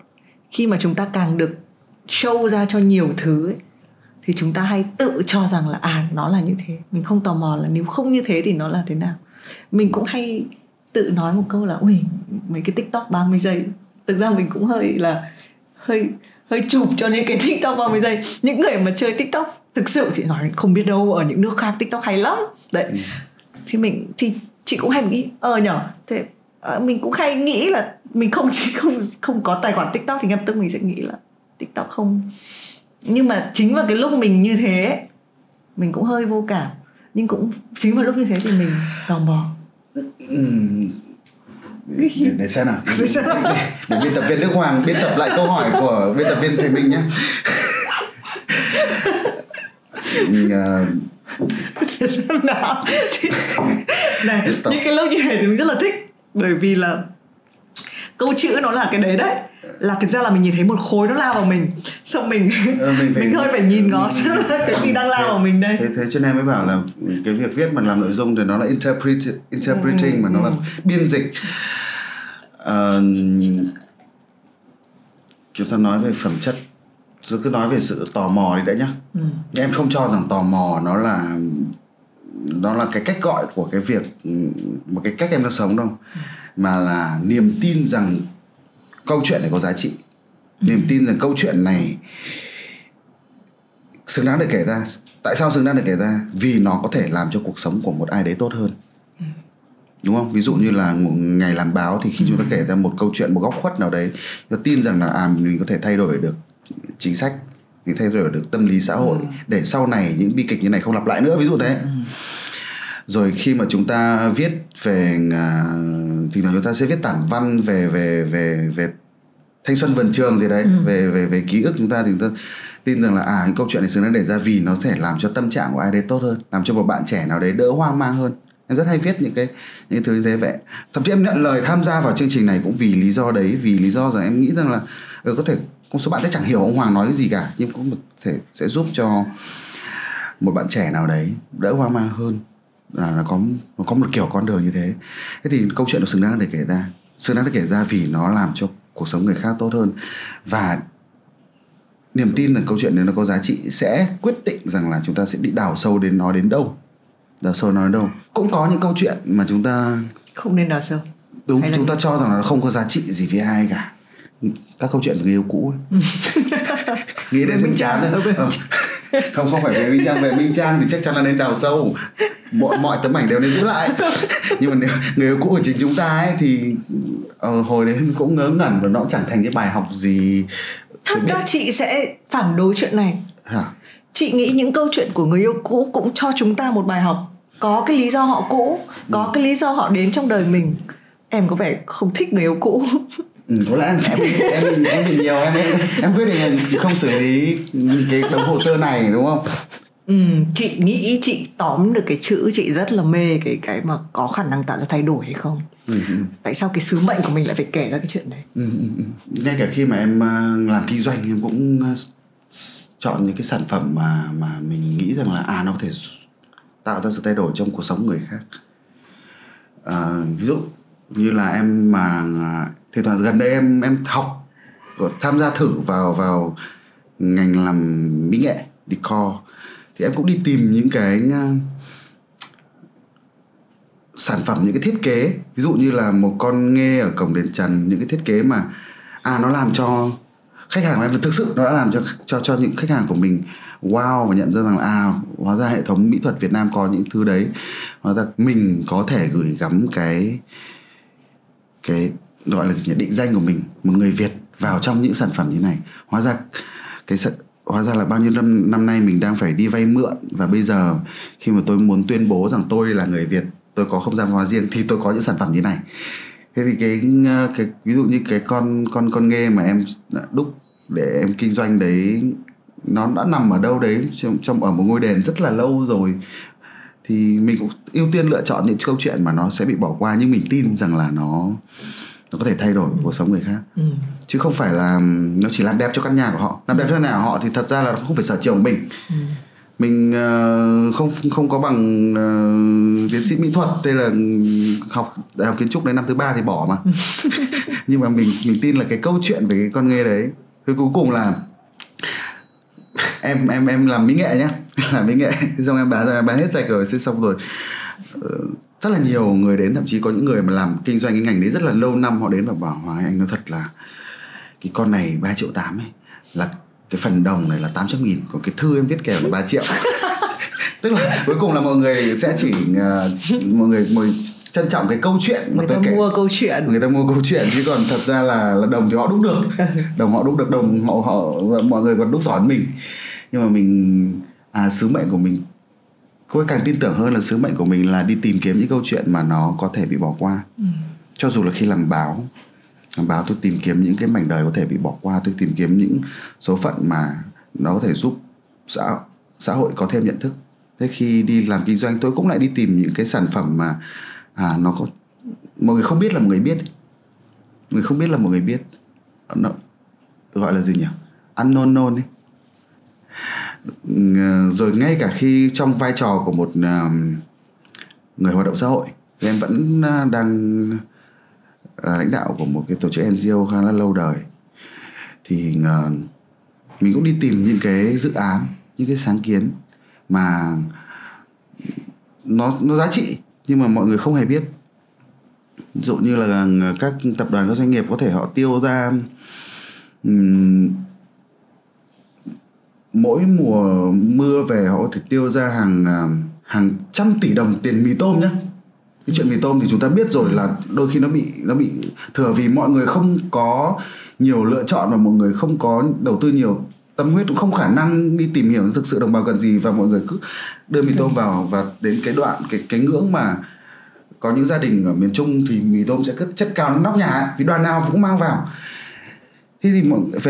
Khi mà chúng ta càng được show ra cho nhiều thứ ấy, thì chúng ta hay tự cho rằng là nó là như thế. Mình không tò mò là nếu không như thế thì nó là thế nào. Mình cũng hay tự nói một câu là ui, mấy cái TikTok 30 giây. Thực ra mình cũng hơi chụp cho những cái TikTok 30 giây. Những người mà chơi TikTok thực sự chị nói không biết đâu, ở những nước khác TikTok hay lắm. Đấy. Thì chị cũng hay nghĩ thế mình cũng hay nghĩ là mình không có tài khoản TikTok thì ngay lập tức mình sẽ nghĩ là TikTok không. Nhưng mà chính vào cái lúc mình như thế, mình cũng hơi vô cảm. Nhưng cũng chính vào lúc như thế thì mình tò mò. Để xem nào. Để biên tập viên Đức Hoàng biên tập lại câu hỏi của biên tập viên Thùy Minh nhé. Để xem nào. Này, những cái lúc như này thì mình rất là thích. Bởi vì là câu chữ nó là cái đấy đấy. Là thực ra là mình nhìn thấy một khối nó lao vào mình, xong mình hơi phải nhìn ngó xem là cái gì đang lao vào mình đây. Thế cho nên mới bảo là cái việc viết mà làm nội dung thì nó là interpreting, mà nó là biên dịch. Chúng ta nói về phẩm chất, rồi cứ nói về sự tò mò đi đã nhá. Em không cho rằng tò mò nó là cái cách gọi của cái việc, một cái cách em đang sống đâu, mà là niềm tin rằng câu chuyện này có giá trị, niềm tin rằng câu chuyện này xứng đáng để kể ra. Tại sao xứng đáng để kể ra? Vì nó có thể làm cho cuộc sống của một ai đấy tốt hơn, đúng không? Ví dụ như là ngày làm báo thì khi chúng ta kể ra một câu chuyện, một góc khuất nào đấy, tôi tin rằng là mình có thể thay đổi được chính sách, mình thay đổi được tâm lý xã hội, để sau này những bi kịch như này không lặp lại nữa, ví dụ thế. Rồi khi mà chúng ta viết về, thì chúng ta sẽ viết tản văn về thanh xuân vườn trường gì đấy, về ký ức chúng ta, thì chúng ta tin rằng là những câu chuyện này xứng đáng để ra vì nó có thể làm cho tâm trạng của ai đấy tốt hơn, làm cho một bạn trẻ nào đấy đỡ hoang mang hơn. Em rất hay viết những thứ như thế vậy. Thậm chí em nhận lời tham gia vào chương trình này cũng vì lý do đấy, vì lý do rằng em nghĩ rằng là có thể một số bạn sẽ chẳng hiểu ông Hoàng nói cái gì cả, nhưng cũng có thể sẽ giúp cho một bạn trẻ nào đấy đỡ hoang mang hơn, là nó có một kiểu con đường như thế. Thế thì câu chuyện nó xứng đáng để kể ra vì nó làm cho cuộc sống người khác tốt hơn. Và niềm tin rằng câu chuyện này nó có giá trị sẽ quyết định rằng là chúng ta sẽ đi đào sâu đến nó đến đâu. Cũng có những câu chuyện mà chúng ta không nên đào sâu. Đúng, chúng ta cho rằng là nó không có giá trị gì với ai cả. Các câu chuyện về người yêu cũ ấy. Nghĩ đến Minh Trang thôi. Không phải về Minh Trang. Về Minh Trang thì chắc chắn là nên đào sâu. Mọi tấm ảnh đều nên giữ lại. Nhưng mà nếu người yêu cũ của chính chúng ta ấy thì hồi đấy cũng ngớ ngẩn và nó chẳng thành cái bài học gì. Thật ra chị sẽ phản đối chuyện này. Hả? Chị nghĩ những câu chuyện của người yêu cũ cũng cho chúng ta một bài học. Có cái lý do họ cũ, có cái lý do họ đến trong đời mình. Em có vẻ không thích người yêu cũ. Có lẽ em bị nhiều, em quyết định không xử lý cái đống hồ sơ này, đúng không? Chị nghĩ chị tóm được cái chữ, chị rất là mê cái mà có khả năng tạo ra thay đổi hay không. Tại sao cái sứ mệnh của mình lại phải kể ra cái chuyện đấy? Ngay cả khi mà em làm kinh doanh, em cũng chọn những cái sản phẩm mà mình nghĩ rằng là nó có thể tạo ra sự thay đổi trong cuộc sống người khác. Ví dụ như là em mà thì thoảng gần đây em học tham gia thử vào ngành làm mỹ nghệ decor, thì em cũng đi tìm những cái sản phẩm, những cái thiết kế, ví dụ như là một con nghê ở cổng đền Trần, những cái thiết kế mà nó làm cho khách hàng của em thực sự nó đã làm cho những khách hàng của mình wow, và nhận ra rằng hóa ra hệ thống mỹ thuật Việt Nam có những thứ đấy, hóa ra mình có thể gửi gắm cái gọi là gì nhỉ, định danh của mình, một người Việt vào trong những sản phẩm như này. Hóa ra là bao nhiêu năm nay mình đang phải đi vay mượn, và bây giờ khi mà tôi muốn tuyên bố rằng tôi là người Việt, tôi có không gian văn hóa riêng, thì tôi có những sản phẩm như này. Thế thì cái ví dụ như cái con nghê mà em đúc để em kinh doanh đấy, nó đã nằm ở đâu đấy trong ở một ngôi đền rất là lâu rồi, thì mình cũng ưu tiên lựa chọn những câu chuyện mà nó sẽ bị bỏ qua, nhưng mình tin rằng là nó có thể thay đổi cuộc sống người khác. Chứ không phải là nó chỉ làm đẹp cho căn nhà của họ. Làm đẹp cho căn nhà của họ thì thật ra là không phải sở trường của mình. Mình không có bằng tiến sĩ mỹ thuật, đây là học đại học kiến trúc đến năm thứ 3 thì bỏ mà. Nhưng mà mình tin là cái câu chuyện về cái con nghề đấy, thì cuối cùng là em làm mỹ nghệ nhá, làm mỹ nghệ xong em bán hết sạch rồi, xong rồi rất là nhiều người đến, thậm chí có những người mà làm kinh doanh cái ngành đấy rất là lâu năm, họ đến và bảo Hoàng anh nói thật là cái con này 3,8 triệu ấy, là cái phần đồng này là 800.000, còn cái thư em viết kèm là 3 triệu. Tức là cuối cùng là mọi người sẽ chỉ mọi người trân trọng cái câu chuyện mà người ta mua câu chuyện, chứ còn thật ra là đồng thì họ đúc được, đồng họ mọi người còn đúc giỏi hơn mình. Nhưng mà mình sứ mệnh của mình, tôi càng tin tưởng hơn là sứ mệnh của mình là đi tìm kiếm những câu chuyện mà nó có thể bị bỏ qua. Cho dù là khi làm báo tôi tìm kiếm những cái mảnh đời có thể bị bỏ qua, tôi tìm kiếm những số phận mà nó có thể giúp xã hội có thêm nhận thức. Thế khi đi làm kinh doanh, tôi cũng lại đi tìm những cái sản phẩm mà nó có mọi người không biết là một người biết, người không biết là một người biết, nó gọi là gì nhỉ, unknown ấy. Rồi ngay cả khi trong vai trò của một người hoạt động xã hội thì em vẫn đang lãnh đạo của một cái tổ chức NGO khá là lâu đời, thì mình cũng đi tìm những cái dự án, những cái sáng kiến mà nó giá trị nhưng mà mọi người không hề biết. Ví dụ như là các tập đoàn, các doanh nghiệp có thể họ tiêu ra mỗi mùa mưa về họ có thể tiêu ra hàng trăm tỷ đồng tiền mì tôm nhá. Cái chuyện mì tôm thì chúng ta biết rồi là đôi khi nó bị thừa vì mọi người không có nhiều lựa chọn và mọi người không có đầu tư nhiều tâm huyết, cũng không khả năng đi tìm hiểu thực sự đồng bào cần gì, và mọi người cứ đưa mì tôm vào, và đến cái đoạn cái ngưỡng mà có những gia đình ở miền Trung thì mì tôm sẽ cất chất cao lên nóc nhà ấy, vì đoàn nào cũng mang vào. Thế thì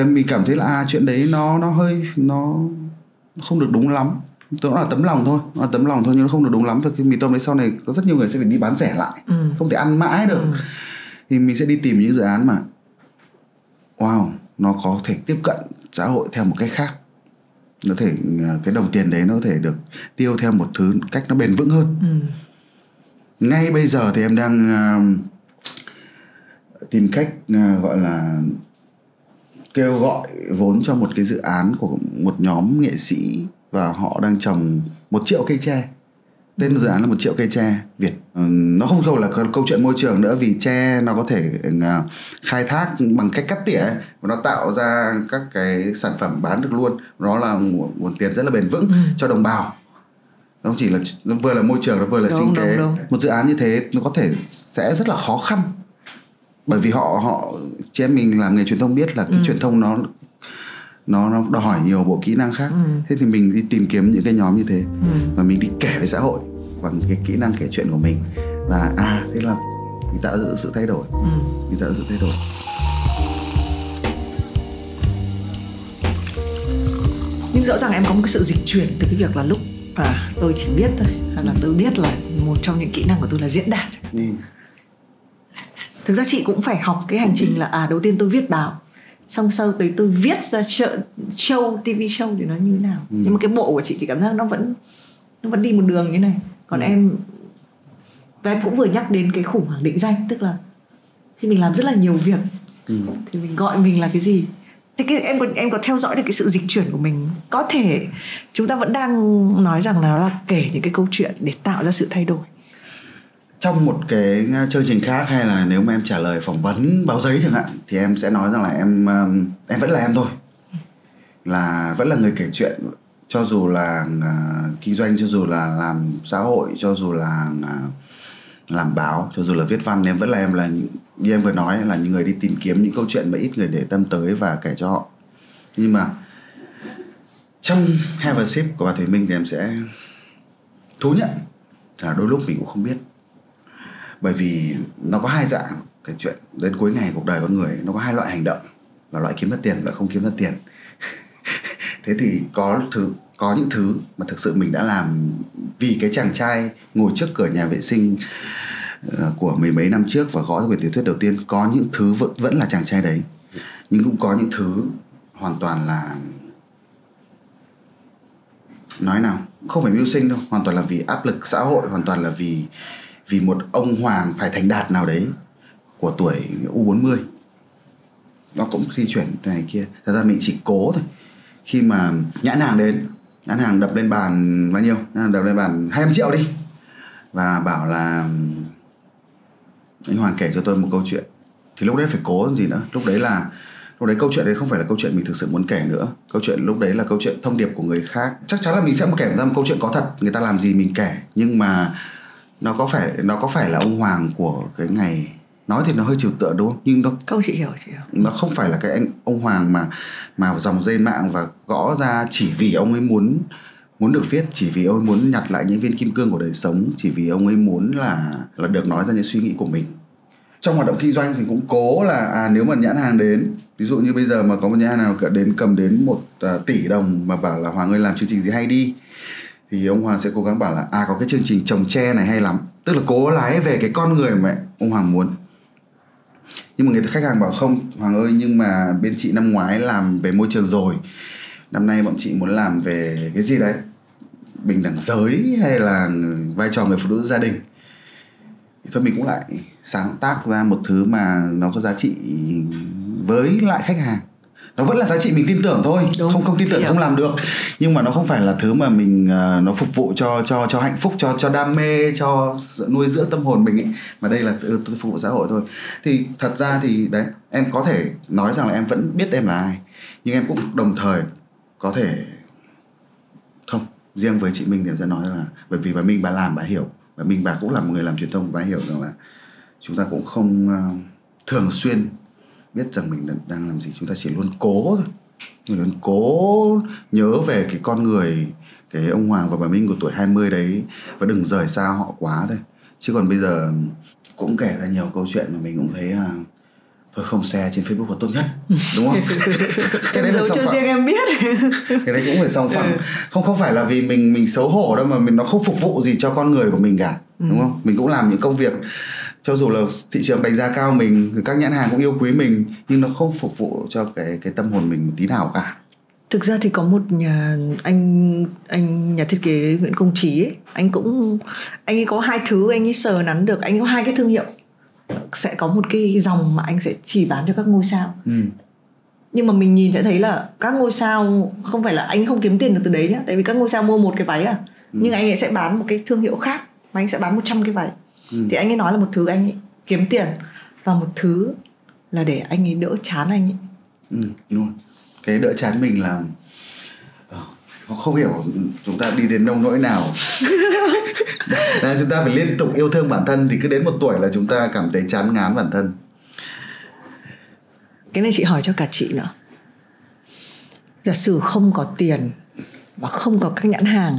mình cảm thấy là chuyện đấy nó không được đúng lắm. Nó là tấm lòng thôi, nhưng nó không được đúng lắm. Và cái mì tôm đấy sau này có rất nhiều người sẽ phải đi bán rẻ lại, không thể ăn mãi được. Thì mình sẽ đi tìm những dự án mà wow, nó có thể tiếp cận xã hội theo một cách khác. Nó thể cái đồng tiền đấy nó có thể được tiêu theo một thứ cách nó bền vững hơn. Ngay bây giờ thì em đang tìm cách gọi là kêu gọi vốn cho một cái dự án của một nhóm nghệ sĩ, và họ đang trồng 1 triệu cây tre. Tên dự án là 1 triệu cây tre Việt. Nó không phải là câu chuyện môi trường nữa, vì tre nó có thể khai thác bằng cách cắt tỉa ấy, và nó tạo ra các cái sản phẩm bán được luôn. Nó là nguồn tiền rất là bền vững cho đồng bào. Nó không chỉ là nó vừa là môi trường, nó vừa là sinh kế. Một dự án như thế nó có thể sẽ rất là khó khăn, bởi vì họ chị em mình làm nghề truyền thông biết là cái truyền thông nó đòi hỏi nhiều bộ kỹ năng khác. Thế thì mình đi tìm kiếm những cái nhóm như thế, và mình đi kể với xã hội bằng cái kỹ năng kể chuyện của mình, và thế là mình tạo ra sự thay đổi. Nhưng rõ ràng em có một cái sự dịch chuyển từ cái việc là lúc tôi chỉ biết thôi, hay là tôi biết là một trong những kỹ năng của tôi là diễn đạt. Thực ra chị cũng phải học cái hành trình là đầu tiên tôi viết báo, xong sau tới tôi viết ra show, TV show thì nó như thế nào. Nhưng mà cái bộ của chị cảm giác nó vẫn đi một đường như này. Còn em, và em cũng vừa nhắc đến cái khủng hoảng định danh, tức là khi mình làm rất là nhiều việc thì mình gọi mình là cái gì? Thế em có theo dõi được cái sự dịch chuyển của mình? Có thể chúng ta vẫn đang nói rằng là nó là kể những cái câu chuyện để tạo ra sự thay đổi. Trong một cái chương trình khác, hay là nếu mà em trả lời phỏng vấn báo giấy chẳng hạn, thì em sẽ nói rằng là em vẫn là em thôi, là vẫn là người kể chuyện, cho dù là kinh doanh, cho dù là làm xã hội, cho dù là làm báo, cho dù là viết văn, em vẫn là em, là như em vừa nói, là những người đi tìm kiếm những câu chuyện mà ít người để tâm tới và kể cho họ. Nhưng mà trong Have a Sip của bà Thùy Minh thì em sẽ thú nhận là đôi lúc mình cũng không biết. Bởi vì nó có hai dạng cái chuyện đến cuối ngày cuộc đời con người, nó có hai loại hành động, là loại kiếm ra tiền và không kiếm ra tiền. Thế thì có những thứ mà thực sự mình đã làm vì cái chàng trai ngồi trước cửa nhà vệ sinh của mười mấy năm trước và gõ quyển tiểu thuyết đầu tiên. Có những thứ vẫn là chàng trai đấy, nhưng cũng có những thứ hoàn toàn là, nói nào, không phải mưu sinh đâu, hoàn toàn là vì áp lực xã hội, hoàn toàn là vì một ông hoàng phải thành đạt nào đấy của tuổi U40. Nó cũng di chuyển thế này kia. Thật ra mình chỉ cố thôi. Khi mà nhãn hàng đến, nhãn hàng đập lên bàn bao nhiêu? Nhãn hàng đập lên bàn 200 triệu đi, và bảo là anh Hoàng kể cho tôi một câu chuyện. Thì lúc đấy phải cố làm gì nữa. Lúc đấy câu chuyện đấy không phải là câu chuyện mình thực sự muốn kể nữa. Câu chuyện lúc đấy là câu chuyện thông điệp của người khác. Chắc chắn là mình sẽ kể ra một câu chuyện có thật, người ta làm gì mình kể. Nhưng mà nó có phải là ông Hoàng của cái ngày, nói thì nó hơi trừu tượng đúng không? Nhưng nó không, chị hiểu. Nó không phải là cái ông Hoàng mà dòng dây mạng và gõ ra chỉ vì ông ấy muốn được viết, chỉ vì ông ấy muốn nhặt lại những viên kim cương của đời sống, chỉ vì ông ấy muốn là được nói ra những suy nghĩ của mình. Trong hoạt động kinh doanh thì cũng cố là nếu mà nhãn hàng đến, ví dụ như bây giờ mà có một nhãn hàng nào cầm đến 1 tỷ đồng mà bảo là Hoàng ơi làm chương trình gì hay đi, thì ông Hoàng sẽ cố gắng bảo là có cái chương trình trồng tre này hay lắm. Tức là cố lái về cái con người mà ông Hoàng muốn. Nhưng mà khách hàng bảo không Hoàng ơi, nhưng mà bên chị năm ngoái làm về môi trường rồi, năm nay bọn chị muốn làm về cái gì đấy, bình đẳng giới hay là vai trò người phụ nữ gia đình. Thì thôi mình cũng lại sáng tác ra một thứ mà nó có giá trị với lại khách hàng. Nó vẫn là giá trị mình tin tưởng thôi. Đúng, không tin tưởng không làm được. Nhưng mà nó không phải là thứ mà mình nó phục vụ cho hạnh phúc, cho đam mê, cho nuôi dưỡng tâm hồn mình ấy. Mà đây là tôi phục vụ xã hội thôi. Thì thật ra thì đấy, em có thể nói rằng là em vẫn biết em là ai, nhưng em cũng đồng thời có thể không. Riêng với chị Minh thì em sẽ nói là bởi vì bà Minh bà làm bà hiểu, và Minh bà cũng là một người làm truyền thông, bà hiểu rằng là chúng ta cũng không thường xuyên biết rằng mình đang làm gì. Chúng ta chỉ luôn cố thôi, luôn cố nhớ về cái con người, cái ông Hoàng và bà Minh của tuổi 20 đấy, và đừng rời xa họ quá thôi. Chứ còn bây giờ cũng kể ra nhiều câu chuyện mà mình cũng thấy thôi không share trên Facebook là tốt nhất, đúng không? Cái đấy là cho riêng em biết. Cái đấy cũng phải song phẳng. Không phải là vì mình xấu hổ đâu, mà nó không phục vụ gì cho con người của mình cả, đúng không? Mình cũng làm những công việc cho dù là thị trường đánh giá cao mình, các nhãn hàng cũng yêu quý mình, nhưng nó không phục vụ cho cái tâm hồn mình một tí nào cả. Thực ra thì có một anh nhà thiết kế Nguyễn Công Trí ấy, anh ấy có 2 thứ anh ấy sờ nắn được. Anh có 2 cái thương hiệu, sẽ có một cái dòng mà anh sẽ chỉ bán cho các ngôi sao. Nhưng mà mình nhìn sẽ thấy là các ngôi sao không phải là anh không kiếm tiền được từ đấy nhá, tại vì các ngôi sao mua một cái váy nhưng anh ấy sẽ bán một cái thương hiệu khác và anh sẽ bán 100 cái váy. Thì anh ấy nói là một thứ anh ấy kiếm tiền, và một thứ là để anh ấy đỡ chán anh ấy. Đúng rồi. Cái đỡ chán mình là không hiểu chúng ta đi đến nông nỗi nào. Chúng ta phải liên tục yêu thương bản thân, thì cứ đến một tuổi là chúng ta cảm thấy chán ngán bản thân. Cái này chị hỏi cho cả chị nữa. Giả sử không có tiền và không có các nhãn hàng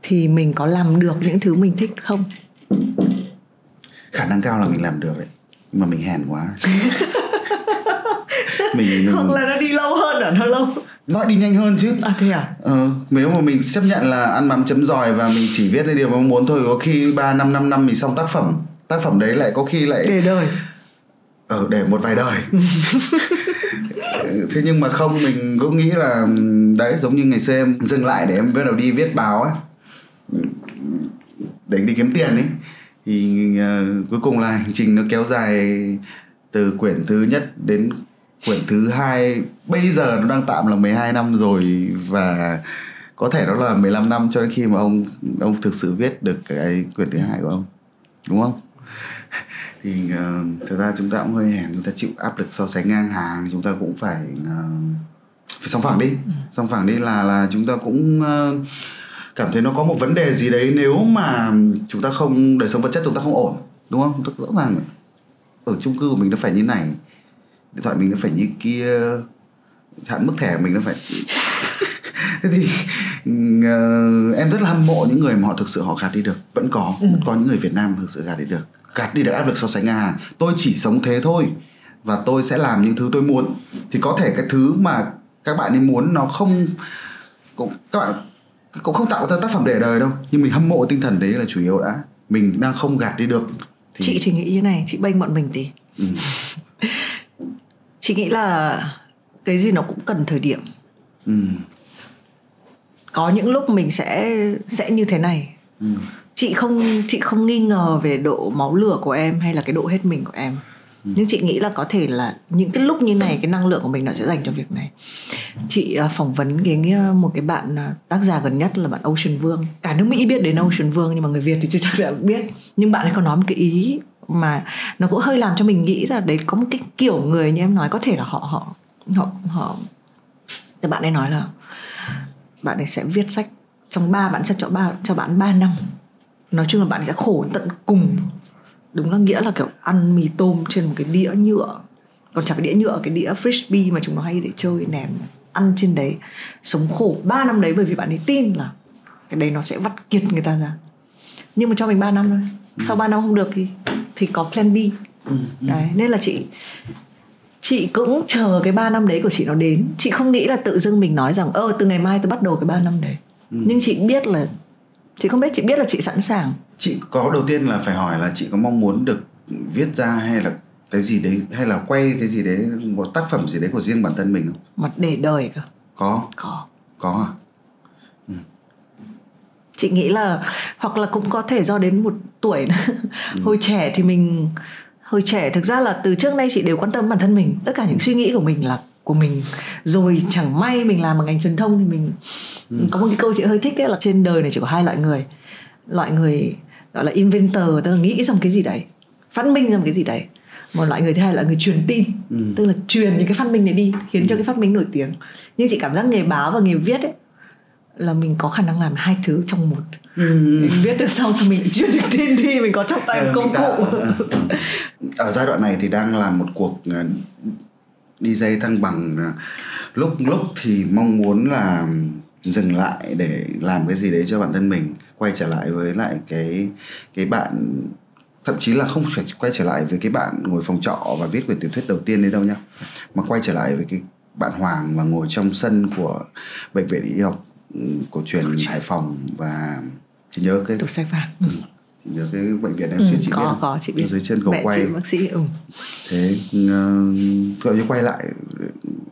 thì mình có làm được những thứ mình thích không? Khả năng cao là mình làm được đấy, nhưng mà mình hèn quá. Hoặc là nó đi lâu hơn, nó lâu. Nó đi nhanh hơn chứ. Thế à? Nếu mà mình chấp nhận là ăn mắm chấm giỏi và mình chỉ viết cái điều mà mong muốn thôi, có khi 3-5 năm mình xong tác phẩm. Tác phẩm đấy lại có khi lại để đời. Để một vài đời. Thế nhưng mà không, mình cũng nghĩ là đấy, giống như ngày xưa em dừng lại để em bắt đầu đi viết báo ấy, để đi kiếm tiền ấy, Thì cuối cùng là hành trình nó kéo dài từ quyển thứ nhất đến quyển thứ 2. Bây giờ nó đang tạm là 12 năm rồi, và có thể đó là 15 năm cho đến khi mà ông thực sự viết được cái quyển thứ 2 của ông, đúng không? Thì thực ra chúng ta cũng hơi hèn, chúng ta chịu áp lực so sánh ngang hàng, chúng ta cũng phải song phẳng đi. Song phẳng đi là chúng ta cũng cảm thấy nó có một vấn đề gì đấy, nếu mà chúng ta không, đời sống vật chất chúng ta không ổn, đúng không? Rõ ràng ở chung cư của mình nó phải như này, điện thoại mình nó phải như kia, hạn mức thẻ của mình nó phải thế thì em rất là hâm mộ những người mà họ thực sự họ gạt đi được. Vẫn có những người Việt Nam thực sự gạt đi được áp lực so sánh ngang hàng. Tôi chỉ sống thế thôi, và tôi sẽ làm những thứ tôi muốn. Thì có thể cái thứ mà các bạn ấy muốn nó không, các bạn cũng không tạo ra tác phẩm để đời đâu, nhưng mình hâm mộ tinh thần đấy là chủ yếu đã. Mình đang không gạt đi được thì... Chị thì nghĩ như này, chị bênh bọn mình tí. Chị nghĩ là cái gì nó cũng cần thời điểm. Có những lúc mình sẽ như thế này. Chị không nghi ngờ về độ máu lửa của em hay là cái độ hết mình của em. Nhưng chị nghĩ là có thể là những cái lúc như này, cái năng lượng của mình nó sẽ dành cho việc này. Chị phỏng vấn một cái bạn tác giả gần nhất là bạn Ocean Vương. Cả nước Mỹ biết đến Ocean Vương, nhưng mà người Việt thì chưa chắc đã biết. Nhưng bạn ấy có nói một cái ý mà nó cũng hơi làm cho mình nghĩ là đấy, có một cái kiểu người như em nói, có thể là họ thì bạn ấy nói là bạn ấy sẽ viết sách trong 3, bạn sẽ cho bạn 3 năm. Nói chung là bạn ấy sẽ khổ tận cùng. Đúng là nghĩa là kiểu ăn mì tôm trên một cái đĩa nhựa, còn chẳng cái đĩa nhựa, cái đĩa frisbee mà chúng nó hay để chơi ném, ăn trên đấy, sống khổ 3 năm đấy, bởi vì bạn ấy tin là cái đấy nó sẽ vắt kiệt người ta ra. Nhưng mà cho mình 3 năm thôi. Sau 3 năm không được thì có plan B. Đấy, nên là chị cũng chờ cái 3 năm đấy của chị nó đến. Chị không nghĩ là tự dưng mình nói rằng từ ngày mai tôi bắt đầu cái 3 năm đấy. Nhưng chị biết là chị biết là chị sẵn sàng. Chị có đầu tiên là phải hỏi là chị có mong muốn được viết ra hay là cái gì đấy, hay là quay cái gì đấy, một tác phẩm gì đấy của riêng bản thân mình không? Mà để đời cơ. Có à? Chị nghĩ là hoặc là cũng có thể do đến một tuổi hồi trẻ thực ra là từ trước nay chị đều quan tâm bản thân mình. Tất cả những suy nghĩ của mình là của mình. Rồi chẳng may mình làm ở ngành truyền thông thì mình có một cái câu chị hơi thích ấy, là trên đời này chỉ có 2 loại người. Loại người gọi là inventor, tức là nghĩ ra một cái gì đấy, phát minh ra một cái gì đấy. Một loại người thứ hai là người truyền tin, tức là truyền những cái phát minh này đi, khiến cho cái phát minh nổi tiếng. Nhưng chị cảm giác nghề báo và nghề viết ấy là mình có khả năng làm 2 thứ trong một. Mình viết được xong rồi mình truyền được tin đi, mình có trong tay một công cụ. Ở giai đoạn này thì đang làm một cuộc DJ thăng bằng. Lúc thì mong muốn là dừng lại để làm cái gì đấy cho bản thân mình, quay trở lại với lại cái bạn, thậm chí là không phải quay trở lại với cái bạn ngồi phòng trọ và viết quyển tiểu thuyết đầu tiên đấy đâu nhá, mà quay trở lại với cái bạn Hoàng và ngồi trong sân của bệnh viện y học cổ truyền Hải Phòng. Và chị nhớ cái Tủ sách vàng. Nhớ cái bệnh viện em chị biết có chị biết dưới chân cầu mẹ quay chị bác sĩ. Thế tôi quay lại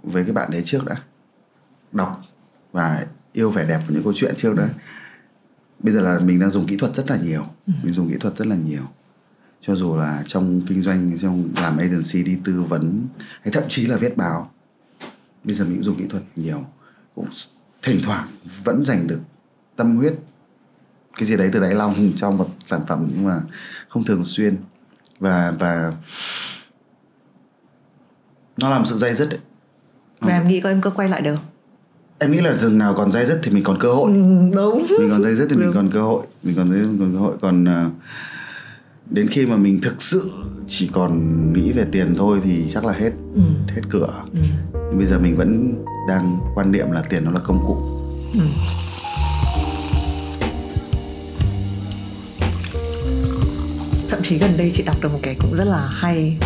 với cái bạn đấy trước đã, đọc và yêu vẻ đẹp của những câu chuyện trước đã. Bây giờ là mình đang dùng kỹ thuật rất là nhiều. Mình dùng kỹ thuật rất là nhiều, cho dù là trong kinh doanh, trong làm agency, đi tư vấn, hay thậm chí là viết báo. Bây giờ mình cũng dùng kỹ thuật nhiều, cũng thỉnh thoảng vẫn dành được tâm huyết, cái gì đấy từ đáy lòng trong một sản phẩm, nhưng mà không thường xuyên. Và nó làm sự day dứt ấy. Và em nghĩ em có quay lại được? Em nghĩ là rừng nào còn day dứt thì mình còn cơ hội. Đúng. Mình còn day dứt thì mình còn cơ hội. Còn đến khi mà mình thực sự chỉ còn nghĩ về tiền thôi thì chắc là hết cửa. Bây giờ mình vẫn đang quan niệm là tiền nó là công cụ. Thậm chí gần đây chị đọc được một cái cũng rất là hay.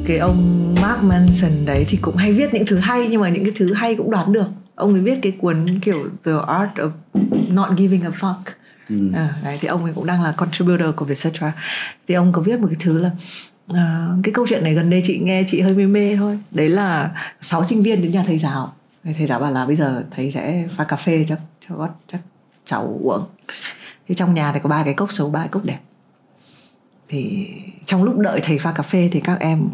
Cái ông Mark Manson đấy thì cũng hay viết những thứ hay, nhưng mà những cái thứ hay cũng đoán được. Ông ấy viết cái cuốn kiểu The Art of Not Giving a Fuck. Đấy, thì ông ấy cũng đang là contributor của Vietcetera. Thì ông có viết một cái thứ là cái câu chuyện này gần đây chị nghe chị hơi mê thôi. Đấy là 6 sinh viên đến nhà thầy giáo. Thầy giáo bảo là bây giờ thầy sẽ pha cà phê cho cháu uống. Thì trong nhà thì có 3 cái cốc xấu, 3 cái cốc đẹp. Thì trong lúc đợi thầy pha cà phê thì các em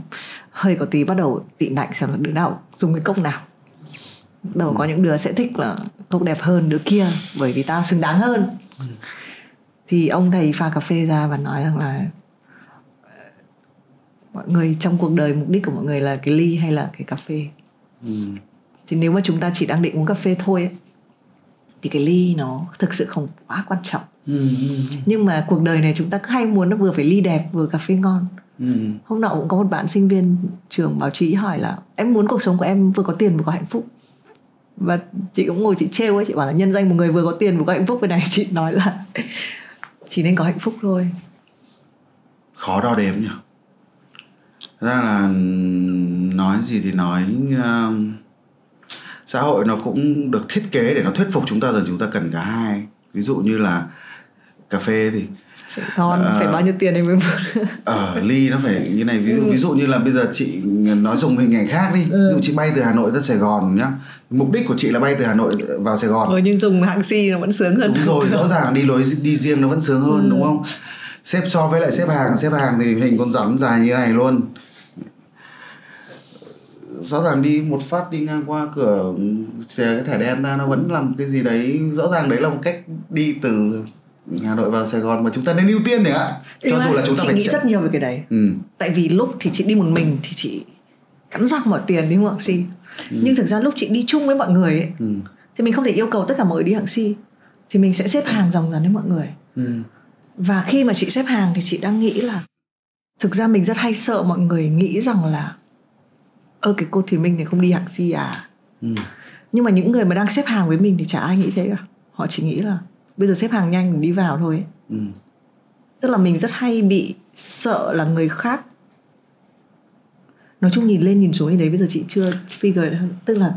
hơi có tí bắt đầu tị nạnh xem là đứa nào dùng cái cốc nào. Đầu có những đứa sẽ thích là cốc đẹp hơn đứa kia bởi vì tao xứng đáng hơn. Thì ông thầy pha cà phê ra và nói rằng là mọi người trong cuộc đời mục đích của mọi người là cái ly hay là cái cà phê. Thì nếu mà chúng ta chỉ đang định uống cà phê thôi ấy, thì cái ly nó thực sự không quá quan trọng. Nhưng mà cuộc đời này chúng ta cứ hay muốn nó vừa phải ly đẹp vừa cà phê ngon. Hôm nọ cũng có một bạn sinh viên trường báo chí hỏi là em muốn cuộc sống của em vừa có tiền vừa có hạnh phúc. Và chị cũng ngồi chị trêu ấy, chị bảo là nhân danh một người vừa có tiền vừa có hạnh phúc. Cái này chị nói là chỉ nên có hạnh phúc thôi. Khó đo đếm nhỉ. Ra là nói gì thì nói, xã hội nó cũng được thiết kế để nó thuyết phục chúng ta rằng chúng ta cần cả hai. Ví dụ như là cà phê thì phải ngon, phải bao nhiêu tiền thì mới ly nó phải như này. Ví dụ như là bây giờ chị nói dùng hình ảnh khác đi. Ví dụ chị bay từ Hà Nội ra Sài Gòn nhá. Mục đích của chị là bay từ Hà Nội vào Sài Gòn. Nhưng dùng hãng Si nó vẫn sướng hơn. Đúng rồi, rõ ràng đi riêng nó vẫn sướng hơn, đúng không? So với lại xếp hàng thì hình con rắn dài như này luôn. Rõ ràng đi một phát đi ngang qua cửa xè cái thẻ đen ra nó vẫn làm cái gì đấy. Rõ ràng đấy là một cách đi từ Hà Nội vào Sài Gòn mà chúng ta nên ưu tiên đấy ạ. Cho dù là chúng ta chị phải nghĩ rất nhiều về cái đấy. Tại vì lúc thì chị đi một mình thì chị cắn răng bỏ tiền đi mua hãng Si. Nhưng thực ra lúc chị đi chung với mọi người ấy, thì mình không thể yêu cầu tất cả mọi người đi hãng Si. Thì mình sẽ xếp hàng dòng dần với mọi người. Và khi mà chị xếp hàng thì chị đang nghĩ là thực ra mình rất hay sợ mọi người nghĩ rằng là cái cô Thùy Minh này không đi hãng Si à. Nhưng mà những người mà đang xếp hàng với mình thì chả ai nghĩ thế cả. Họ chỉ nghĩ là bây giờ xếp hàng nhanh mình đi vào thôi ấy. Tức là mình rất hay bị sợ là người khác, nói chung nhìn lên nhìn xuống như đấy. Bây giờ chị chưa figure, tức là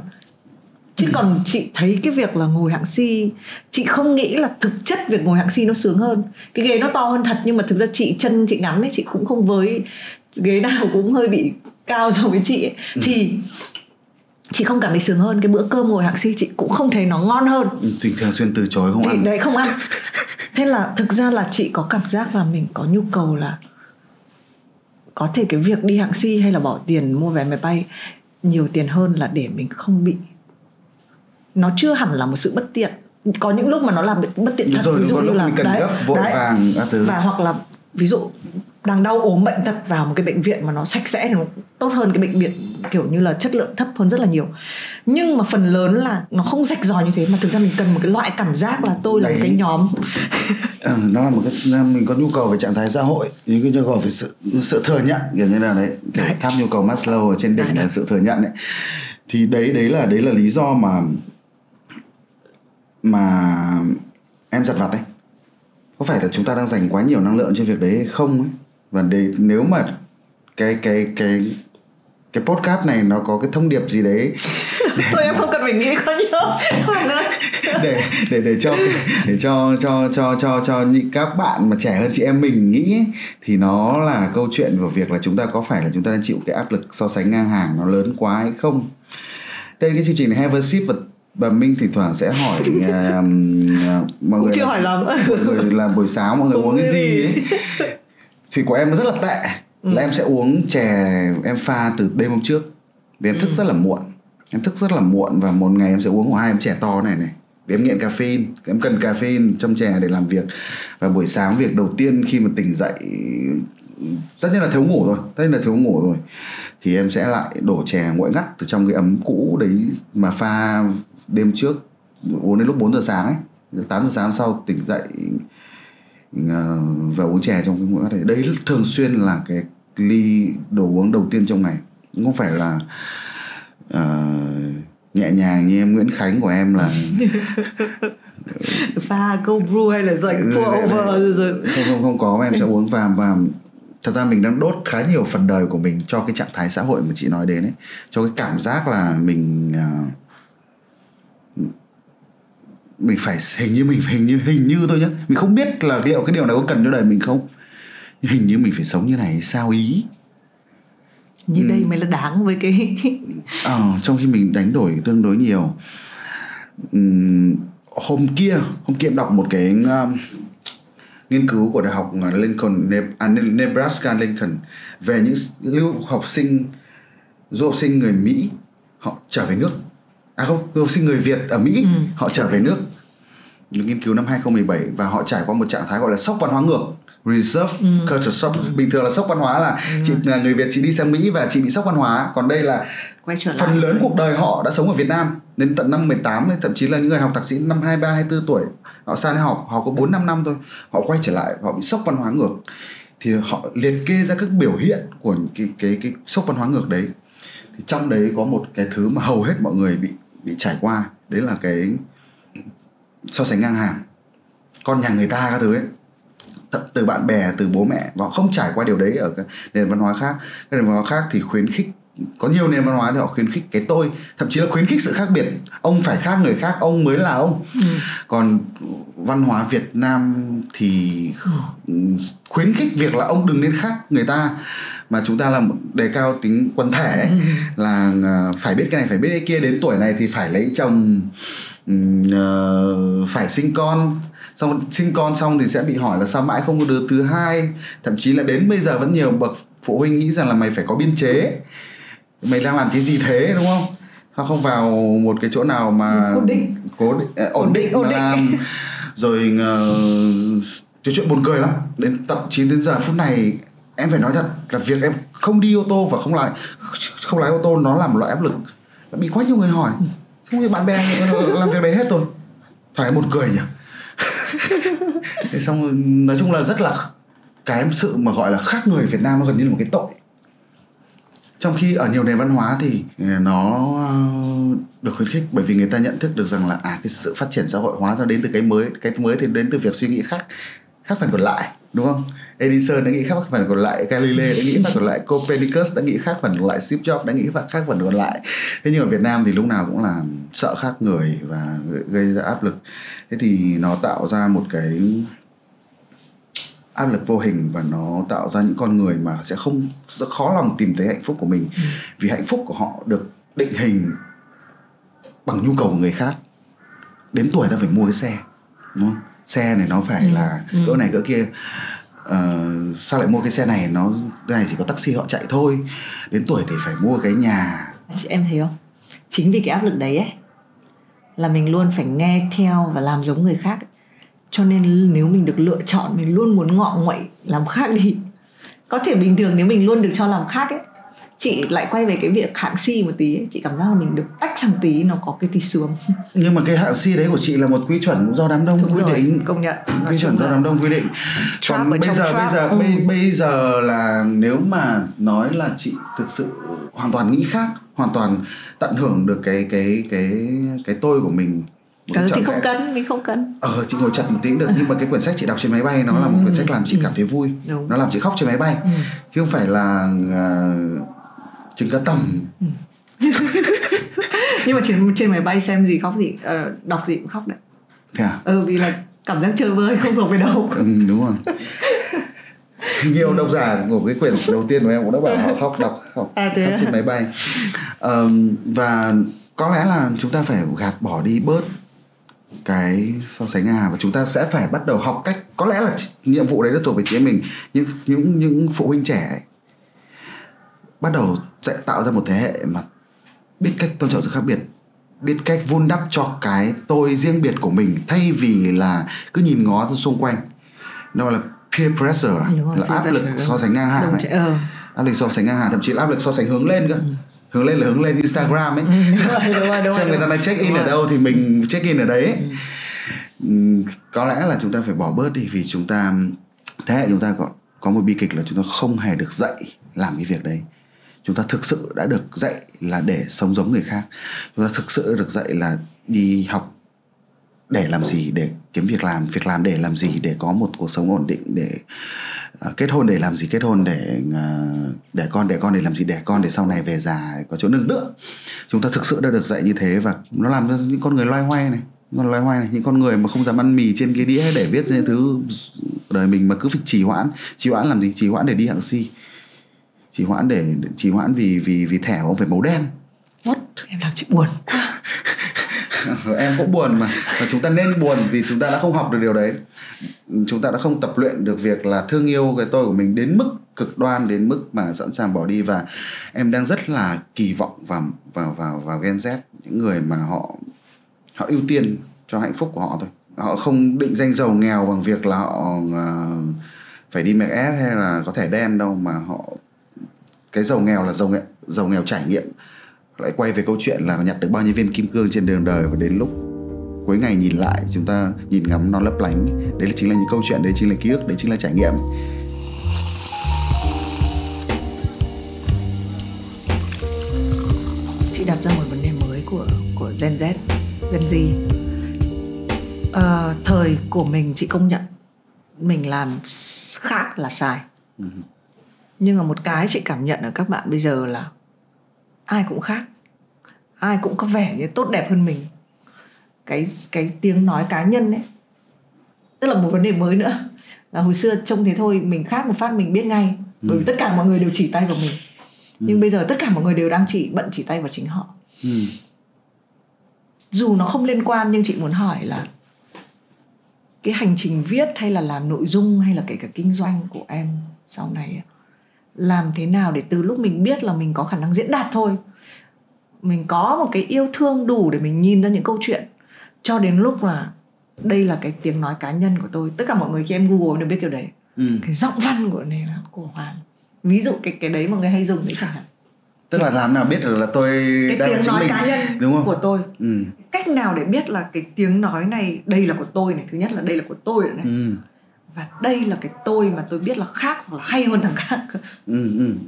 chứ còn chị thấy cái việc là ngồi hãng Si, chị không nghĩ là thực chất việc ngồi hãng Si nó sướng hơn. Cái ghế nó to hơn thật, nhưng mà thực ra chân chị ngắn ấy, chị cũng không với ghế nào cũng hơi bị cao so với chị ấy. Thì chị không cảm thấy sướng hơn. Cái bữa cơm ngồi hãng Si chị cũng không thấy nó ngon hơn. Chị thường xuyên từ chối không ăn. Đấy, không ăn. Thế là thực ra là chị có cảm giác là mình có nhu cầu là có thể cái việc đi hãng Si hay là bỏ tiền mua vé máy bay nhiều tiền hơn là để mình không bị, nó chưa hẳn là một sự bất tiện. Có những lúc mà nó là bất tiện thật. Rồi, ví dụ như là mình cần gấp vội vàng các thứ. Và hoặc là ví dụ đang đau ốm bệnh tật vào một cái bệnh viện mà nó sạch sẽ thì nó tốt hơn cái bệnh viện kiểu như là chất lượng thấp hơn rất là nhiều. Nhưng mà phần lớn là nó không rạch ròi như thế, mà thực ra mình cần một cái loại cảm giác là tôi là một cái nhóm. Nó là một cái, mình có nhu cầu về trạng thái xã hội, những cái nhu cầu về sự thừa nhận, kiểu như là đấy, tháp nhu cầu Maslow ở trên đỉnh là sự thừa nhận đấy. Thì đấy là lý do mà em giật vặt đấy. Có phải là chúng ta đang dành quá nhiều năng lượng cho việc đấy hay không ấy? Và nếu mà cái podcast này nó có cái thông điệp gì đấy thôi em không cần phải nghĩ quá nhiều để cho những các bạn mà trẻ hơn chị em mình nghĩ ấy, thì nó là câu chuyện của việc là chúng ta có phải là chúng ta đang chịu cái áp lực so sánh ngang hàng nó lớn quá hay không. Đây cái chương trình này Have a Sip và Minh thỉnh thoảng sẽ hỏi mọi người, chưa hỏi lắm. Mọi người làm buổi sáng mọi người uống cái gì ấy. Thì của em nó rất là tệ. Là em sẽ uống chè em pha từ đêm hôm trước. Vì em thức rất là muộn. Em thức rất là muộn và một ngày em sẽ uống 2 ấm chè to này. Vì em nghiện caffeine, em cần caffeine trong chè để làm việc. Và buổi sáng việc đầu tiên khi mà tỉnh dậy, tất nhiên là thiếu ngủ rồi, thì em sẽ lại đổ chè nguội ngắt từ trong cái ấm cũ đấy mà pha đêm trước, uống đến lúc 4 giờ sáng ấy, 8 giờ sáng sau tỉnh dậy và uống chè trong cái nguội ngắt này. Đấy thường xuyên là cái ly đồ uống đầu tiên trong ngày, không phải là nhẹ nhàng như em Nguyễn Khánh của em là pha go brew hay là dậy pour over rồi. Không có, em sẽ uống và thật ra mình đang đốt khá nhiều phần đời của mình cho cái trạng thái xã hội mà chị nói đến ấy, cho cái cảm giác là mình phải hình như thôi nhá, mình không biết là liệu cái điều này có cần cho đời mình không, nhưng hình như mình phải sống như này sao ý, như đây mới là đáng với cái trong khi mình đánh đổi tương đối nhiều. Hôm kia em đọc một cái nghiên cứu của Đại học Lincoln, Nebraska Lincoln về những du học sinh người Mỹ họ trở về nước. Du học sinh người Việt ở Mỹ họ trở về nước. Nghiên cứu năm 2017 và họ trải qua một trạng thái gọi là sốc văn hóa ngược. Reserve culture shock. Bình thường là sốc văn hóa là chị là người Việt, chị đi sang Mỹ và chị bị sốc văn hóa. Còn đây là phần lớn cuộc đời họ đã sống ở Việt Nam đến tận năm 18, thậm chí là những người học thạc sĩ năm 23, 24 tuổi họ sang đây học có 4-5 năm thôi, họ quay trở lại họ bị sốc văn hóa ngược. Thì họ liệt kê ra các biểu hiện của cái sốc văn hóa ngược đấy. Thì trong đấy có một cái thứ mà hầu hết mọi người bị trải qua, đấy là cái so sánh ngang hàng, con nhà người ta các thứ ấy, từ bạn bè, từ bố mẹ, và họ không trải qua điều đấy ở cái nền văn hóa khác. Cái nền văn hóa khác thì khuyến khích, có nhiều nền văn hóa thì họ khuyến khích cái tôi, thậm chí là khuyến khích sự khác biệt, ông phải khác người khác, ông mới là ông. Còn văn hóa Việt Nam thì khuyến khích việc là ông đừng nên khác người ta, mà chúng ta làm đề cao tính quần thể ấy, là phải biết cái này, phải biết cái kia, đến tuổi này thì phải lấy chồng, phải sinh con, xong sinh con xong thì sẽ bị hỏi là sao mãi không có đứa thứ hai. Thậm chí là đến bây giờ vẫn nhiều bậc phụ huynh nghĩ rằng là mày phải có biên chế, mày đang làm cái gì thế, đúng không? Sao không vào một cái chỗ nào mà ổn định làm. Rồi cái chuyện buồn cười lắm, đến tận 9 đến giờ phút này em phải nói thật là việc em không đi ô tô và không lái ô tô nó là một loại áp lực. Bị quá nhiều người hỏi, không như bạn bè làm việc đấy hết rồi, phải buồn cười nhỉ. Thế xong nói chung là rất là cái sự mà gọi là khác người Việt Nam nó gần như là một cái tội. Trong khi ở nhiều nền văn hóa thì nó được khuyến khích, bởi vì người ta nhận thức được rằng là cái sự phát triển xã hội hóa nó đến từ cái mới thì đến từ việc suy nghĩ khác phần còn lại, đúng không? Edison đã nghĩ khác phần còn lại, Galileo đã nghĩ khác phần còn lại, Copernicus đã nghĩ khác phần còn lại, Steve Jobs đã nghĩ khác phần còn lại. Thế nhưng ở Việt Nam thì lúc nào cũng là sợ khác người và gây ra áp lực. Thế thì nó tạo ra một cái áp lực vô hình, và nó tạo ra những con người mà sẽ khó lòng tìm thấy hạnh phúc của mình. Vì hạnh phúc của họ được định hình bằng nhu cầu của người khác. Đến tuổi ta phải mua cái xe, đúng không? Xe này nó phải là cỡ này cỡ kia. Sao lại mua cái xe này, cái này chỉ có taxi họ chạy thôi. Đến tuổi thì phải mua cái nhà. Em thấy không, chính vì cái áp lực đấy ấy, là mình luôn phải nghe theo và làm giống người khác ấy. Cho nên nếu mình được lựa chọn, mình luôn muốn ngọ nguậy làm khác đi. Có thể bình thường nếu mình luôn được cho làm khác ấy, chị lại quay về cái việc hạng C một tí ấy, chị cảm giác là mình được tách sang tí, nó có cái tí sướng. Nhưng mà cái hạng C đấy của chị là một quy chuẩn do đám đông quy định. Công nhận. Quy chuẩn do đám đông quy định. Còn bây giờ là nếu mà nói là chị thực sự hoàn toàn nghĩ khác, hoàn toàn tận hưởng được cái tôi của mình. Thì không cần, mình không cần. Chị ngồi chặt một tí cũng được. Nhưng mà cái quyển sách chị đọc trên máy bay nó là một quyển sách làm chị cảm thấy vui. Nó làm chị khóc trên máy bay, chứ không phải là trứng cá tầm. Nhưng mà trên máy bay xem gì khóc gì, đọc gì cũng khóc đấy. Thế à? Vì là cảm giác chơi vơi không thuộc về đâu. Đúng rồi. Nhiều độc giả của cái quyển đầu tiên của em cũng đã bảo họ khóc trên máy bay. Và có lẽ là chúng ta phải gạt bỏ đi bớt cái so sánh và chúng ta sẽ phải bắt đầu học cách, có lẽ là nhiệm vụ đấy nó thuộc về chị em mình, những phụ huynh trẻ ấy, bắt đầu sẽ tạo ra một thế hệ mà biết cách tôn trọng sự khác biệt, biết cách vun đắp cho cái tôi riêng biệt của mình, thay vì là cứ nhìn ngó xung quanh. Nó là peer pressure, là áp lực so sánh ngang hàng ấy. Áp lực so sánh ngang hàng, thậm chí là áp lực so sánh hướng lên cơ. Hướng lên là hướng lên Instagram ấy. Xem người ta đang check in ở đâu thì mình check in ở đấy ấy. Có lẽ là chúng ta phải bỏ bớt đi, vì chúng ta, thế hệ chúng ta có một bi kịch là chúng ta không hề được dạy làm cái việc đấy. Chúng ta thực sự đã được dạy là để sống giống người khác. Chúng ta thực sự đã được dạy là đi học để làm gì, để kiếm việc làm để làm gì, để có một cuộc sống ổn định, để kết hôn để làm gì, kết hôn để con để làm gì, để con để sau này về già có chỗ nương tựa. Chúng ta thực sự đã được dạy như thế, và nó làm cho những con người loay hoay này, những con người mà không dám ăn mì trên cái đĩa để viết những thứ đời mình, mà cứ phải trì hoãn làm gì? Trì hoãn để đi hạng C, trì hoãn vì thẻ của ông phải màu đen. What? Em làm chị buồn. Em cũng buồn mà chúng ta nên buồn vì chúng ta đã không học được điều đấy. chúng ta đã không tập luyện được việc là thương yêu cái tôi của mình đến mức cực đoan, đến mức mà sẵn sàng bỏ đi. Và em đang rất là kỳ vọng vào Gen Z, những người mà họ ưu tiên cho hạnh phúc của họ thôi. Họ không định danh giàu nghèo bằng việc là họ phải đi Mercedes hay là có thẻ đen đâu, mà họ cái giàu nghèo là giàu nghèo trải nghiệm. Lại quay về câu chuyện là nhặt được bao nhiêu viên kim cương trên đường đời, và đến lúc cuối ngày nhìn lại chúng ta nhìn ngắm nó lấp lánh. Đấy là chính là những câu chuyện, đấy chính là ký ức, đấy chính là trải nghiệm. Chị đặt ra một vấn đề mới của Gen Z, Gen Z. Thời của mình chị công nhận mình làm khác là sai. Nhưng mà một cái chị cảm nhận ở các bạn bây giờ là ai cũng khác, ai cũng có vẻ như tốt đẹp hơn mình. Cái tiếng nói cá nhân ấy, tức là một vấn đề mới nữa là hồi xưa trông thế thôi mình khác một phát mình biết ngay, bởi vì tất cả mọi người đều chỉ tay vào mình. Nhưng bây giờ tất cả mọi người đều đang bận chỉ tay vào chính họ. Dù nó không liên quan, nhưng chị muốn hỏi là cái hành trình viết hay là làm nội dung hay là kể cả kinh doanh của em sau này, làm thế nào để từ lúc mình biết là mình có khả năng diễn đạt thôi, mình có một cái yêu thương đủ để mình nhìn ra những câu chuyện, cho đến lúc là đây là cái tiếng nói cá nhân của tôi. Tất cả mọi người khi em Google đều biết kiểu đấy. Cái giọng văn của này là của Hoàng, ví dụ cái đấy mọi người hay dùng đấy chẳng hạn. Tức là làm nào biết được là tôi cái đang tiếng chính nói mình, cá nhân đúng không? Của tôi. Cách nào để biết là cái tiếng nói này đây là của tôi này, thứ nhất là đây là của tôi rồi này. Và đây là cái tôi mà tôi biết là khác hoặc là hay hơn thằng khác.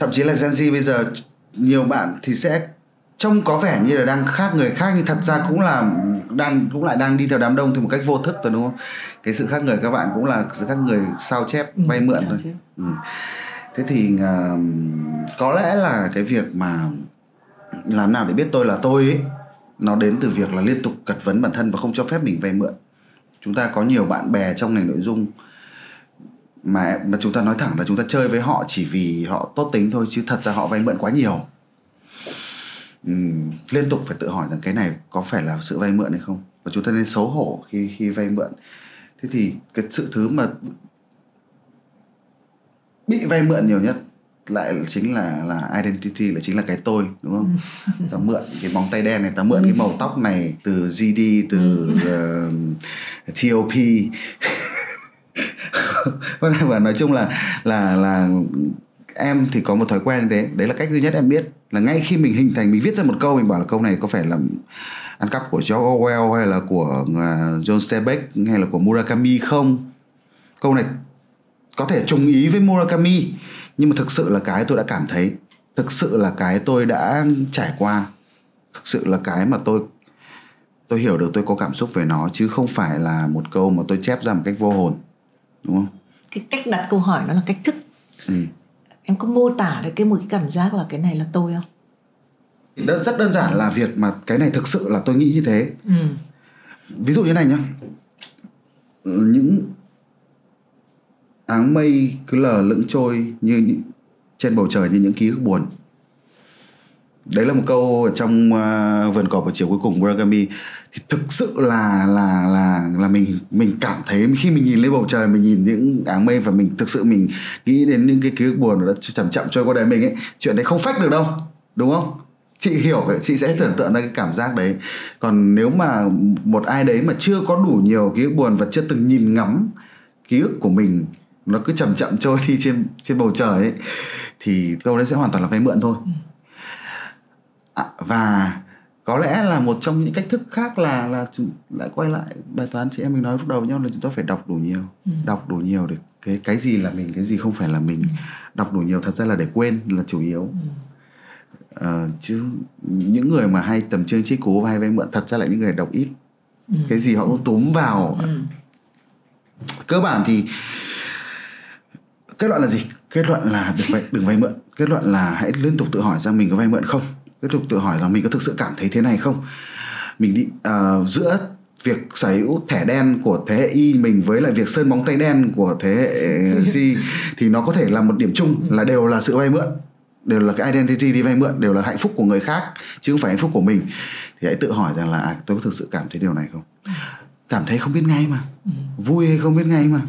Thậm chí là Gen Z bây giờ nhiều bạn thì sẽ trông có vẻ như là đang khác người khác, nhưng thật ra cũng lại đang đi theo đám đông theo một cách vô thức thôi, đúng không? Cái sự khác người các bạn cũng là sự khác người sao chép vay mượn thôi. Thế thì có lẽ là cái việc mà làm nào để biết tôi là tôi ấy, nó đến từ việc là liên tục cật vấn bản thân và không cho phép mình vay mượn. Chúng ta có nhiều bạn bè trong ngành nội dung mà chúng ta nói thẳng là chúng ta chơi với họ chỉ vì họ tốt tính thôi, chứ thật ra họ vay mượn quá nhiều. Liên tục phải tự hỏi rằng cái này có phải là sự vay mượn hay không, và chúng ta nên xấu hổ khi vay mượn. Thế thì cái sự thứ mà bị vay mượn nhiều nhất lại chính là identity, là chính là cái tôi, đúng không? Ta mượn cái móng tay đen này, ta mượn cái màu tóc này từ GD, từ TOP. Và nói chung là em thì có một thói quen như thế. Đấy là cách duy nhất em biết, là ngay khi mình hình thành, mình viết ra một câu, mình bảo là câu này có phải là ăn cắp của George Orwell hay là của John Steinbeck hay là của Murakami không? Câu này có thể trùng ý với Murakami, nhưng mà thực sự là cái tôi đã cảm thấy, thực sự là cái tôi đã trải qua, thực sự là cái mà tôi hiểu được, tôi có cảm xúc về nó, chứ không phải là một câu mà tôi chép ra một cách vô hồn, đúng không? Cái cách đặt câu hỏi nó là cách thức. Em có mô tả được một cái cảm giác là cái này là tôi không? Rất đơn giản là việc mà cái này thực sự là tôi nghĩ như thế. Ví dụ như này nhá, những áng mây cứ lờ lững trôi như trên bầu trời như những ký ức buồn. Đấy là một câu ở trong Vườn cỏ buổi chiều cuối cùng Murakami. Thì thực sự là mình cảm thấy khi mình nhìn lên bầu trời, mình nhìn những áng mây và mình thực sự mình nghĩ đến những cái ký ức buồn nó chậm chậm trôi qua đời mình ấy. Chuyện đấy không fake được đâu, đúng không? Chị hiểu vậy, chị sẽ tưởng tượng ra cái cảm giác đấy. Còn nếu mà một ai đấy mà chưa có đủ nhiều ký ức buồn và chưa từng nhìn ngắm ký ức của mình, nó cứ chậm chậm trôi đi trên bầu trời ấy, thì câu đấy sẽ hoàn toàn là vay mượn thôi. Và có lẽ là một trong những cách thức khác là lại quay lại bài toán chị em mình nói lúc đầu nhau, là chúng ta phải đọc đủ nhiều. Đọc đủ nhiều để cái gì là mình, cái gì không phải là mình. Đọc đủ nhiều thật ra là để quên là chủ yếu. Chứ những người mà hay tầm chương chiếc cú và hay vay mượn thật ra là những người đọc ít. Cái gì họ cũng túm vào. Cơ bản thì kết luận là gì? Kết luận là đừng vay mượn. Kết luận là hãy liên tục tự hỏi rằng mình có vay mượn không. Tiếp tục tự hỏi là mình có thực sự cảm thấy thế này không. Mình đi giữa việc sở hữu thẻ đen của thế hệ Y mình với lại việc sơn móng tay đen của thế hệ Z thì nó có thể là một điểm chung, là đều là sự vay mượn, đều là cái identity đi vay mượn, đều là hạnh phúc của người khác chứ không phải hạnh phúc của mình. Thì hãy tự hỏi rằng là tôi có thực sự cảm thấy điều này không. cảm thấy không biết ngay mà, vui hay không biết ngay mà.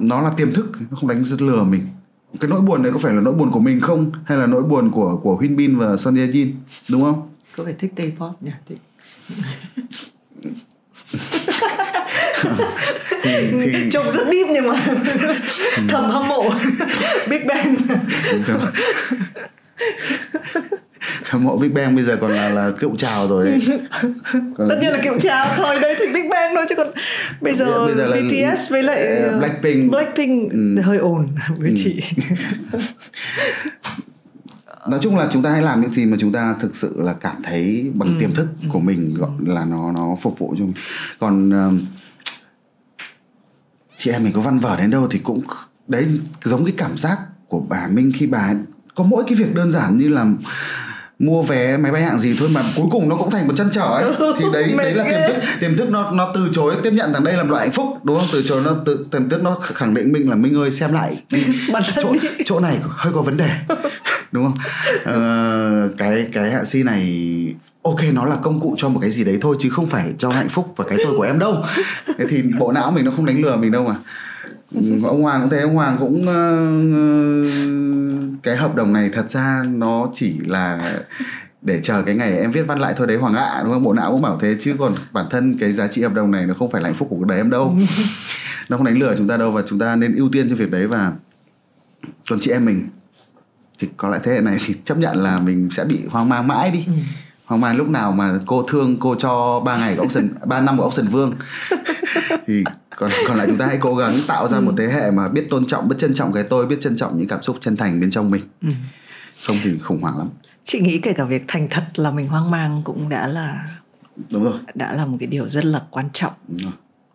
Nó là tiềm thức, nó không đánh lừa mình. Cái nỗi buồn này có phải là nỗi buồn của mình không, hay là nỗi buồn của Hyun Bin và Son Ye Jin, đúng không? Có phải thích K-pop nhỉ? thì trông rất deep nhưng mà thầm hâm mộ Big Bang. Hâm mộ Big Bang bây giờ còn là cựu trào rồi đấy. Tất nhiên là cựu trào thôi, đây thì Big Bang thôi, chứ còn bây giờ BTS với lại Blackpink hơi ồn với chị. Nói chung là chúng ta hãy làm những gì mà chúng ta thực sự là cảm thấy bằng tiềm thức của mình, gọi là nó phục vụ cho mình. Còn chị em mình có văn vở đến đâu thì cũng đấy, giống cái cảm giác của bà Minh khi bà có mỗi cái việc đơn giản như là mua vé máy bay hạng gì thôi mà cuối cùng nó cũng thành một trăn trở ấy. Thì đấy là tiềm thức nó từ chối tiếp nhận rằng đây là một loại hạnh phúc, đúng không? Từ chối nó tiềm thức nó khẳng định mình là Minh ơi xem lại chỗ này hơi có vấn đề, đúng không? Cái hạ si này ok, nó là công cụ cho một cái gì đấy thôi, chứ không phải cho hạnh phúc và cái tôi của em đâu. Thế thì bộ não mình nó không đánh lừa mình đâu mà. Ông Hoàng cũng thế, ông Hoàng cũng cái hợp đồng này thật ra nó chỉ là để chờ cái ngày em viết văn lại thôi đấy Hoàng ạ, đúng không? Bộ não cũng bảo thế, chứ còn bản thân cái giá trị hợp đồng này nó không phải là hạnh phúc của cuộc đời em đâu. Nó không đánh lừa chúng ta đâu, và chúng ta nên ưu tiên cho việc đấy. Và còn chị em mình thì có lại thế hệ này thì chấp nhận là mình sẽ bị hoang mang mãi đi. Hoang mang lúc nào mà cô thương cô cho 3 năm của Ốc Sần Vương. Thì còn lại chúng ta hãy cố gắng tạo ra một thế hệ mà biết tôn trọng, biết trân trọng cái tôi, biết trân trọng những cảm xúc chân thành bên trong mình. Không thì khủng hoảng lắm. Chị nghĩ kể cả việc thành thật là mình hoang mang cũng đã là đúng rồi, đã là một cái điều rất là quan trọng.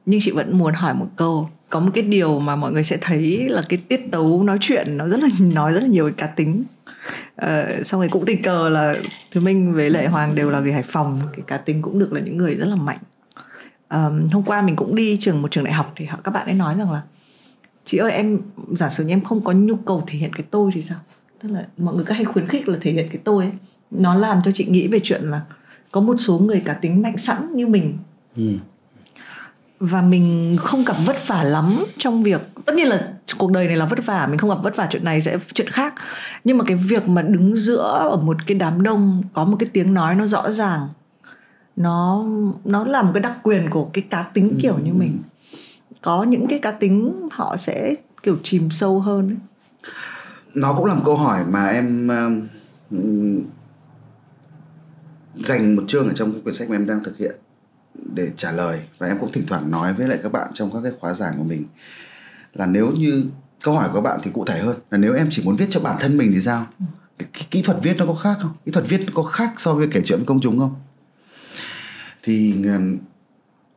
Nhưng chị vẫn muốn hỏi một câu. Có một cái điều mà mọi người sẽ thấy là cái tiết tấu nói chuyện nó nói rất là nhiều cá tính. Xong rồi cũng tình cờ là Thùy Minh với lại Hoàng đều là người Hải Phòng, cái cá tính cũng được là những người rất là mạnh. Hôm qua mình cũng đi một trường đại học thì các bạn ấy nói rằng là chị ơi, em giả sử như em không có nhu cầu thể hiện cái tôi thì sao? Tức là mọi người cứ hay khuyến khích là thể hiện cái tôi ấy. Nó làm cho chị nghĩ về chuyện là có một số người cá tính mạnh sẵn như mình, và mình không gặp vất vả lắm trong việc, tất nhiên là cuộc đời này là vất vả, mình không gặp vất vả chuyện này sẽ chuyện khác, nhưng mà cái việc mà đứng giữa ở một cái đám đông có một cái tiếng nói nó rõ ràng, nó là một cái đặc quyền của cái cá tính kiểu như mình. Có những cái cá tính họ sẽ kiểu chìm sâu hơn ấy. Nó cũng là một câu hỏi mà em dành một chương ở trong cái quyển sách mà em đang thực hiện để trả lời, và em cũng thỉnh thoảng nói với lại các bạn trong các cái khóa giảng của mình là nếu như câu hỏi của các bạn thì cụ thể hơn là nếu em chỉ muốn viết cho bản thân mình thì sao? Cái kỹ thuật viết nó có khác không? Kỹ thuật viết có khác so với kể chuyện với công chúng không? Thì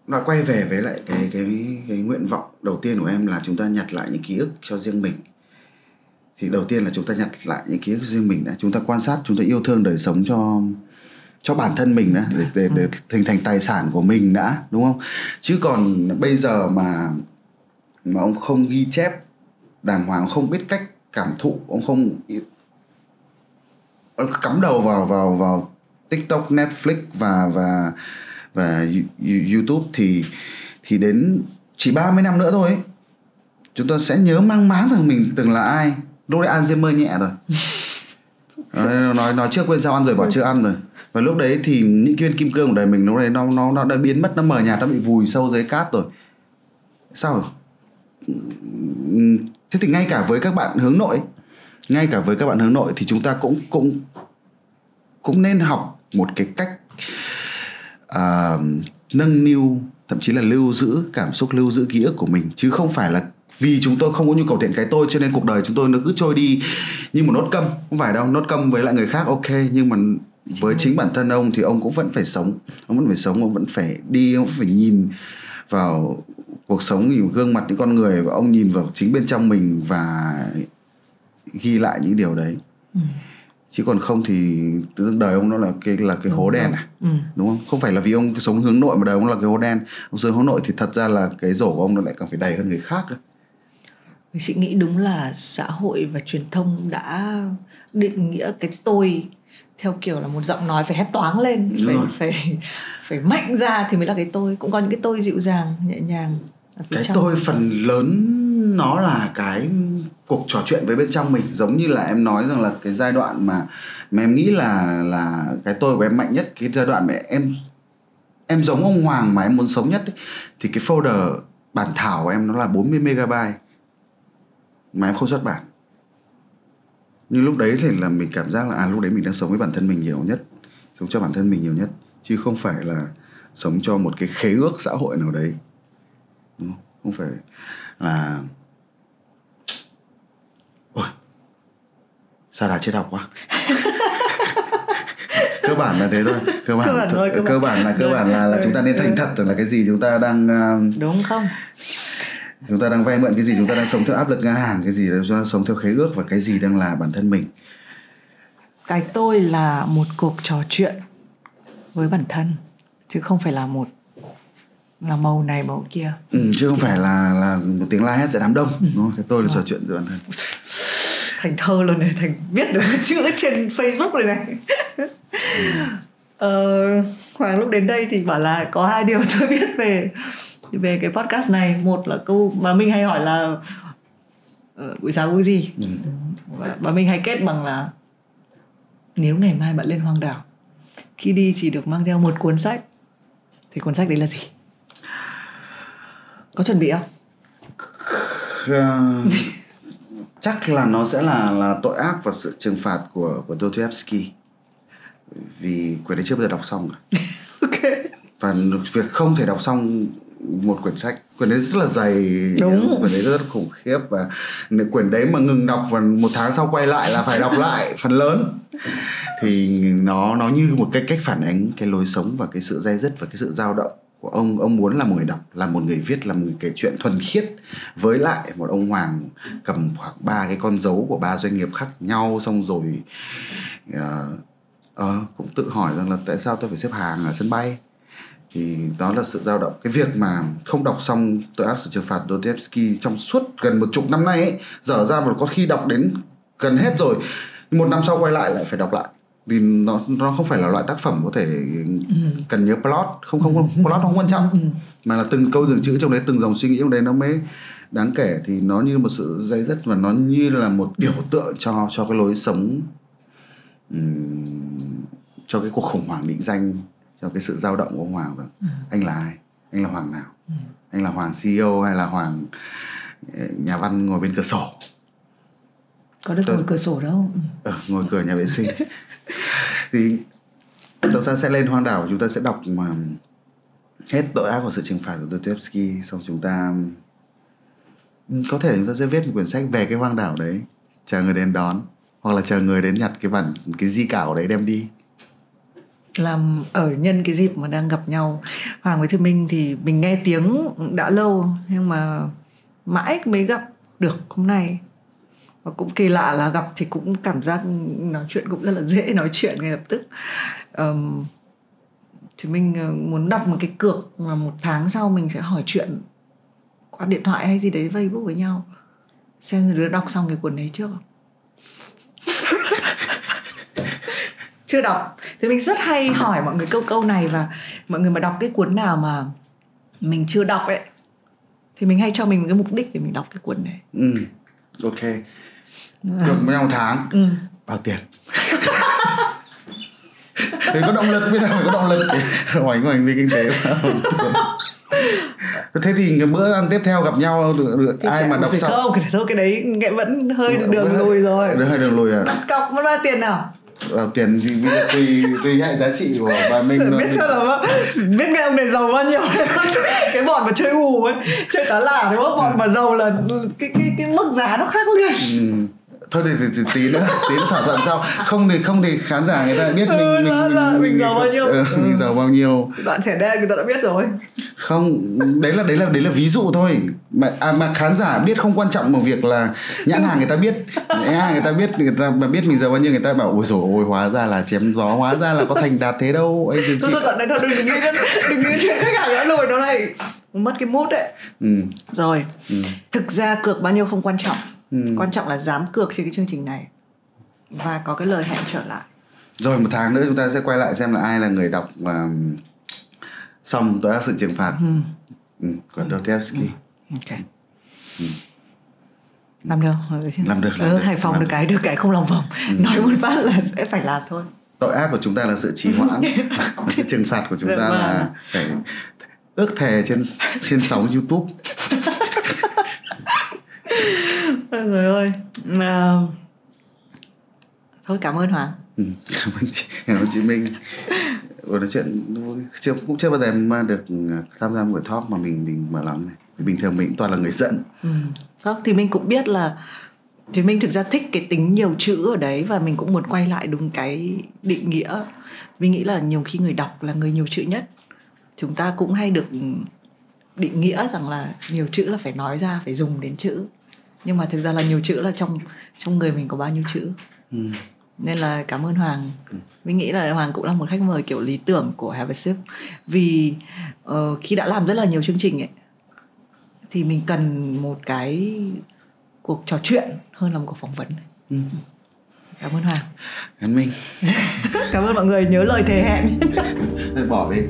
nó quay về với lại cái nguyện vọng đầu tiên của em là chúng ta nhặt lại những ký ức cho riêng mình. Thì đầu tiên là chúng ta nhặt lại những ký ức riêng mình đã, chúng ta quan sát, chúng ta yêu thương đời sống cho bản thân mình đã, để hình thành tài sản của mình đã, đúng không? Chứ còn bây giờ mà ông không ghi chép đàng hoàng, ông không biết cách cảm thụ, ông không cắm đầu vào TikTok, Netflix và YouTube thì đến chỉ 30 năm nữa thôi ấy, chúng ta sẽ nhớ mang máng rằng mình từng là ai. Lúc đấy Alzheimer nhẹ rồi. nói trước quên sao ăn rồi bỏ chưa ăn rồi. Và lúc đấy thì những cái viên kim cương của đời mình lúc đấy nó đã biến mất, nó mờ nhạt, nó bị vùi sâu dưới cát rồi. Sao rồi? Thế thì ngay cả với các bạn hướng nội thì chúng ta cũng nên học một cái cách nâng niu, thậm chí là lưu giữ cảm xúc, lưu giữ ký ức của mình, chứ không phải là vì chúng tôi không có nhu cầu thiện cái tôi cho nên cuộc đời chúng tôi nó cứ trôi đi như một nốt câm. Không phải đâu, nốt câm với lại người khác ok, nhưng mà với chính bản thân ông thì ông cũng vẫn phải sống. Ông vẫn phải đi, ông phải nhìn vào cuộc sống, nhìn gương mặt những con người, và ông nhìn vào chính bên trong mình và ghi lại những điều đấy. Chứ còn không thì đời ông nó là cái hố đen đúng không? Không phải là vì ông sống hướng nội mà đời ông là cái hố đen. Ông sống hướng nội thì thật ra là cái rổ của ông nó lại càng phải đầy hơn người khác cơ. Chị nghĩ đúng là xã hội và truyền thông đã định nghĩa cái tôi theo kiểu là một giọng nói phải hét toáng lên, phải mạnh ra thì mới là cái tôi. Cũng có những cái tôi dịu dàng, nhẹ nhàng. Cái tôi phần lớn nó là cái cuộc trò chuyện với bên trong mình. Giống như là em nói rằng là cái giai đoạn mà em nghĩ là cái tôi của em mạnh nhất, cái giai đoạn mà em giống ông Hoàng mà em muốn sống nhất ấy, thì cái folder bản thảo của em nó là 40 MB mà em không xuất bản. Nhưng lúc đấy thì là mình cảm giác là lúc đấy mình đang sống với bản thân mình nhiều nhất, sống cho bản thân mình nhiều nhất, chứ không phải là sống cho một cái khế ước xã hội nào đấy. Đúng không? Không phải là ôi sao đã chết học quá. Cơ bản là thế thôi. Cơ bản là chúng ta nên thành thật là cái gì chúng ta đang đúng không? Chúng ta đang vay mượn cái gì, chúng ta đang sống theo áp lực ngang hàng, cái gì chúng ta sống theo khế ước, và cái gì đang là bản thân mình. Cái tôi là một cuộc trò chuyện với bản thân, chứ không phải là màu này màu kia. Chứ không phải là một tiếng la hét giữa đám đông. Đúng không? Cái tôi là trò chuyện với bản thân. Thành thơ luôn này, thành viết được chữ trên Facebook này. Hoàng lúc đến đây thì bảo là có 2 điều tôi biết về cái podcast này. Một là câu mà mình hay hỏi là buổi sáng uống gì. Và mình hay kết bằng là nếu ngày mai bạn lên hoang đảo, khi đi chỉ được mang theo một cuốn sách, thì cuốn sách đấy là gì? Có chuẩn bị không? Chắc là nó sẽ là Tội ác và sự trừng phạt của Dostoevsky, vì quyển đấy chưa bao giờ đọc xong cả. Ok. Và việc không thể đọc xong một quyển sách, quyển đấy rất là dày, quyển đấy rất khủng khiếp, và quyển đấy mà ngừng đọc và 1 tháng sau quay lại là phải đọc lại phần lớn. Thì nó như một cái cách phản ánh cái lối sống và cái sự day dứt và cái sự dao động của ông. Ông muốn là một người đọc, là một người viết, là một người kể chuyện thuần khiết, với lại một ông Hoàng cầm khoảng 3 cái con dấu của 3 doanh nghiệp khác nhau, xong rồi cũng tự hỏi rằng là tại sao tôi phải xếp hàng ở sân bay. Thì đó là sự dao động. Cái việc mà không đọc xong Tội ác sự trừng phạt Dostoevsky trong suốt gần 10 năm nay ấy, dở ra và có khi đọc đến gần hết rồi, 1 năm sau quay lại phải đọc lại, vì nó không phải là loại tác phẩm có thể cần nhớ plot, không plot không quan trọng, mà là từng câu từng chữ trong đấy, từng dòng suy nghĩ trong đấy nó mới đáng kể. Thì nó như một sự day dứt, và nó như là một biểu tượng cho cái lối sống, cho cái cuộc khủng hoảng định danh, cho cái sự dao động của ông Hoàng. Anh là ai? Anh là Hoàng nào? Anh là Hoàng CEO hay là Hoàng nhà văn ngồi bên cửa sổ? Có được ngồi cửa sổ đâu. Ngồi cửa nhà vệ sinh. Thì chúng ta sẽ lên hoang đảo, chúng ta sẽ đọc mà hết Tội ác và sự trừng phạt của Dostoevsky, xong chúng ta có thể chúng ta sẽ viết một quyển sách về cái hoang đảo đấy, chờ người đến đón, hoặc là chờ người đến nhặt cái di cảo đấy đem đi. Làm ở nhân cái dịp mà đang gặp nhau, Hoàng với Thư Minh thì mình nghe tiếng đã lâu, nhưng mà mãi mới gặp được hôm nay. Và cũng kỳ lạ là gặp thì cũng cảm giác nói chuyện cũng rất là dễ nói chuyện ngay lập tức. Thì mình muốn đặt một cái cược mà 1 tháng sau mình sẽ hỏi chuyện qua điện thoại hay gì đấy, Facebook với nhau, xem đứa đọc xong cái cuốn đấy chưa. Chưa đọc thì mình rất hay hỏi mọi người câu này, và mọi người mà đọc cái cuốn nào mà mình chưa đọc ấy thì mình hay cho mình một cái mục đích để mình đọc cái cuốn này. Ok. Cược với nhau 1 tháng. Bao tiền? Thì có động lực, bây giờ phải có động lực hoành vì kinh tế. Thế thì cái bữa ăn tiếp theo gặp nhau thì ai mà đọc xong không, thôi cái đấy vẫn hơi đường lùi rồi. Hơi đường lùi à? Đặt cọc mất bao tiền nào? Tiền thì tùy hệ giá trị của bà mình. Biết sao là biết ngay ông này giàu bao nhiêu. Cái bọn mà chơi hù ấy, chơi cá lả đúng không? Bọn mà giàu là cái mức giá nó khác liền. Thôi thì tí nữa thỏa thuận sau. Không thì khán giả người ta biết mình giàu bao nhiêu. Mình giàu bao nhiêu. Đoạn thẻ đen người ta đã biết rồi. Không, đấy là ví dụ thôi. Mà khán giả biết không quan trọng một việc là nhãn hàng người ta biết. Người ta mà biết mình giàu bao nhiêu, người ta bảo ôi dồi ôi, hóa ra là chém gió, hóa ra là có thành đạt thế đâu. Thôi đoạn đấy thôi, đừng nghĩ chuyện khách hàng đã lùi nó này. Mất cái mood đấy. Rồi. Thực ra cược bao nhiêu không quan trọng. Quan trọng là dám cược trên cái chương trình này và có cái lời hẹn trở lại. Rồi 1 tháng nữa chúng ta sẽ quay lại xem là ai là người đọc xong Tội ác sự trừng phạt của Dostoevsky. Ok. Làm được. Làm được. Hải Phòng được cái không lòng vòng. Nói một phát là sẽ phải làm thôi. Tội ác của chúng ta là sự trì hoãn. Và sự trừng phạt của chúng ta là phải ước thề trên sóng YouTube. Rồi ơi. Thôi cảm ơn Hoàng. Cảm ơn chị Minh. Nói chuyện cũng chưa bao giờ mà được tham gia một buổi talk mà mình mở lòng này. Bình thường mình toàn là người dẫn. Thì mình cũng biết là thì mình thực ra thích cái tính nhiều chữ ở đấy, và mình cũng muốn quay lại đúng cái định nghĩa. Mình nghĩ là nhiều khi người đọc là người nhiều chữ nhất. Chúng ta cũng hay được định nghĩa rằng là nhiều chữ là phải nói ra, phải dùng đến chữ. Nhưng mà thực ra là nhiều chữ là trong người mình có bao nhiêu chữ. Nên là cảm ơn Hoàng. Mình nghĩ là Hoàng cũng là một khách mời kiểu lý tưởng của Have a Sip. Vì khi đã làm rất là nhiều chương trình ấy, thì mình cần một cái cuộc trò chuyện hơn là một cuộc phỏng vấn. Cảm ơn Hoàng. Cảm ơn Minh. Cảm ơn mọi người, nhớ lời thề hẹn. Thôi bỏ đi.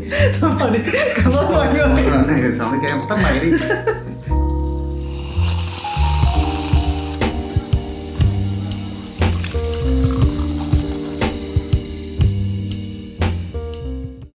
Cảm ơn mọi người. Này, 6 cái em tắt máy đi.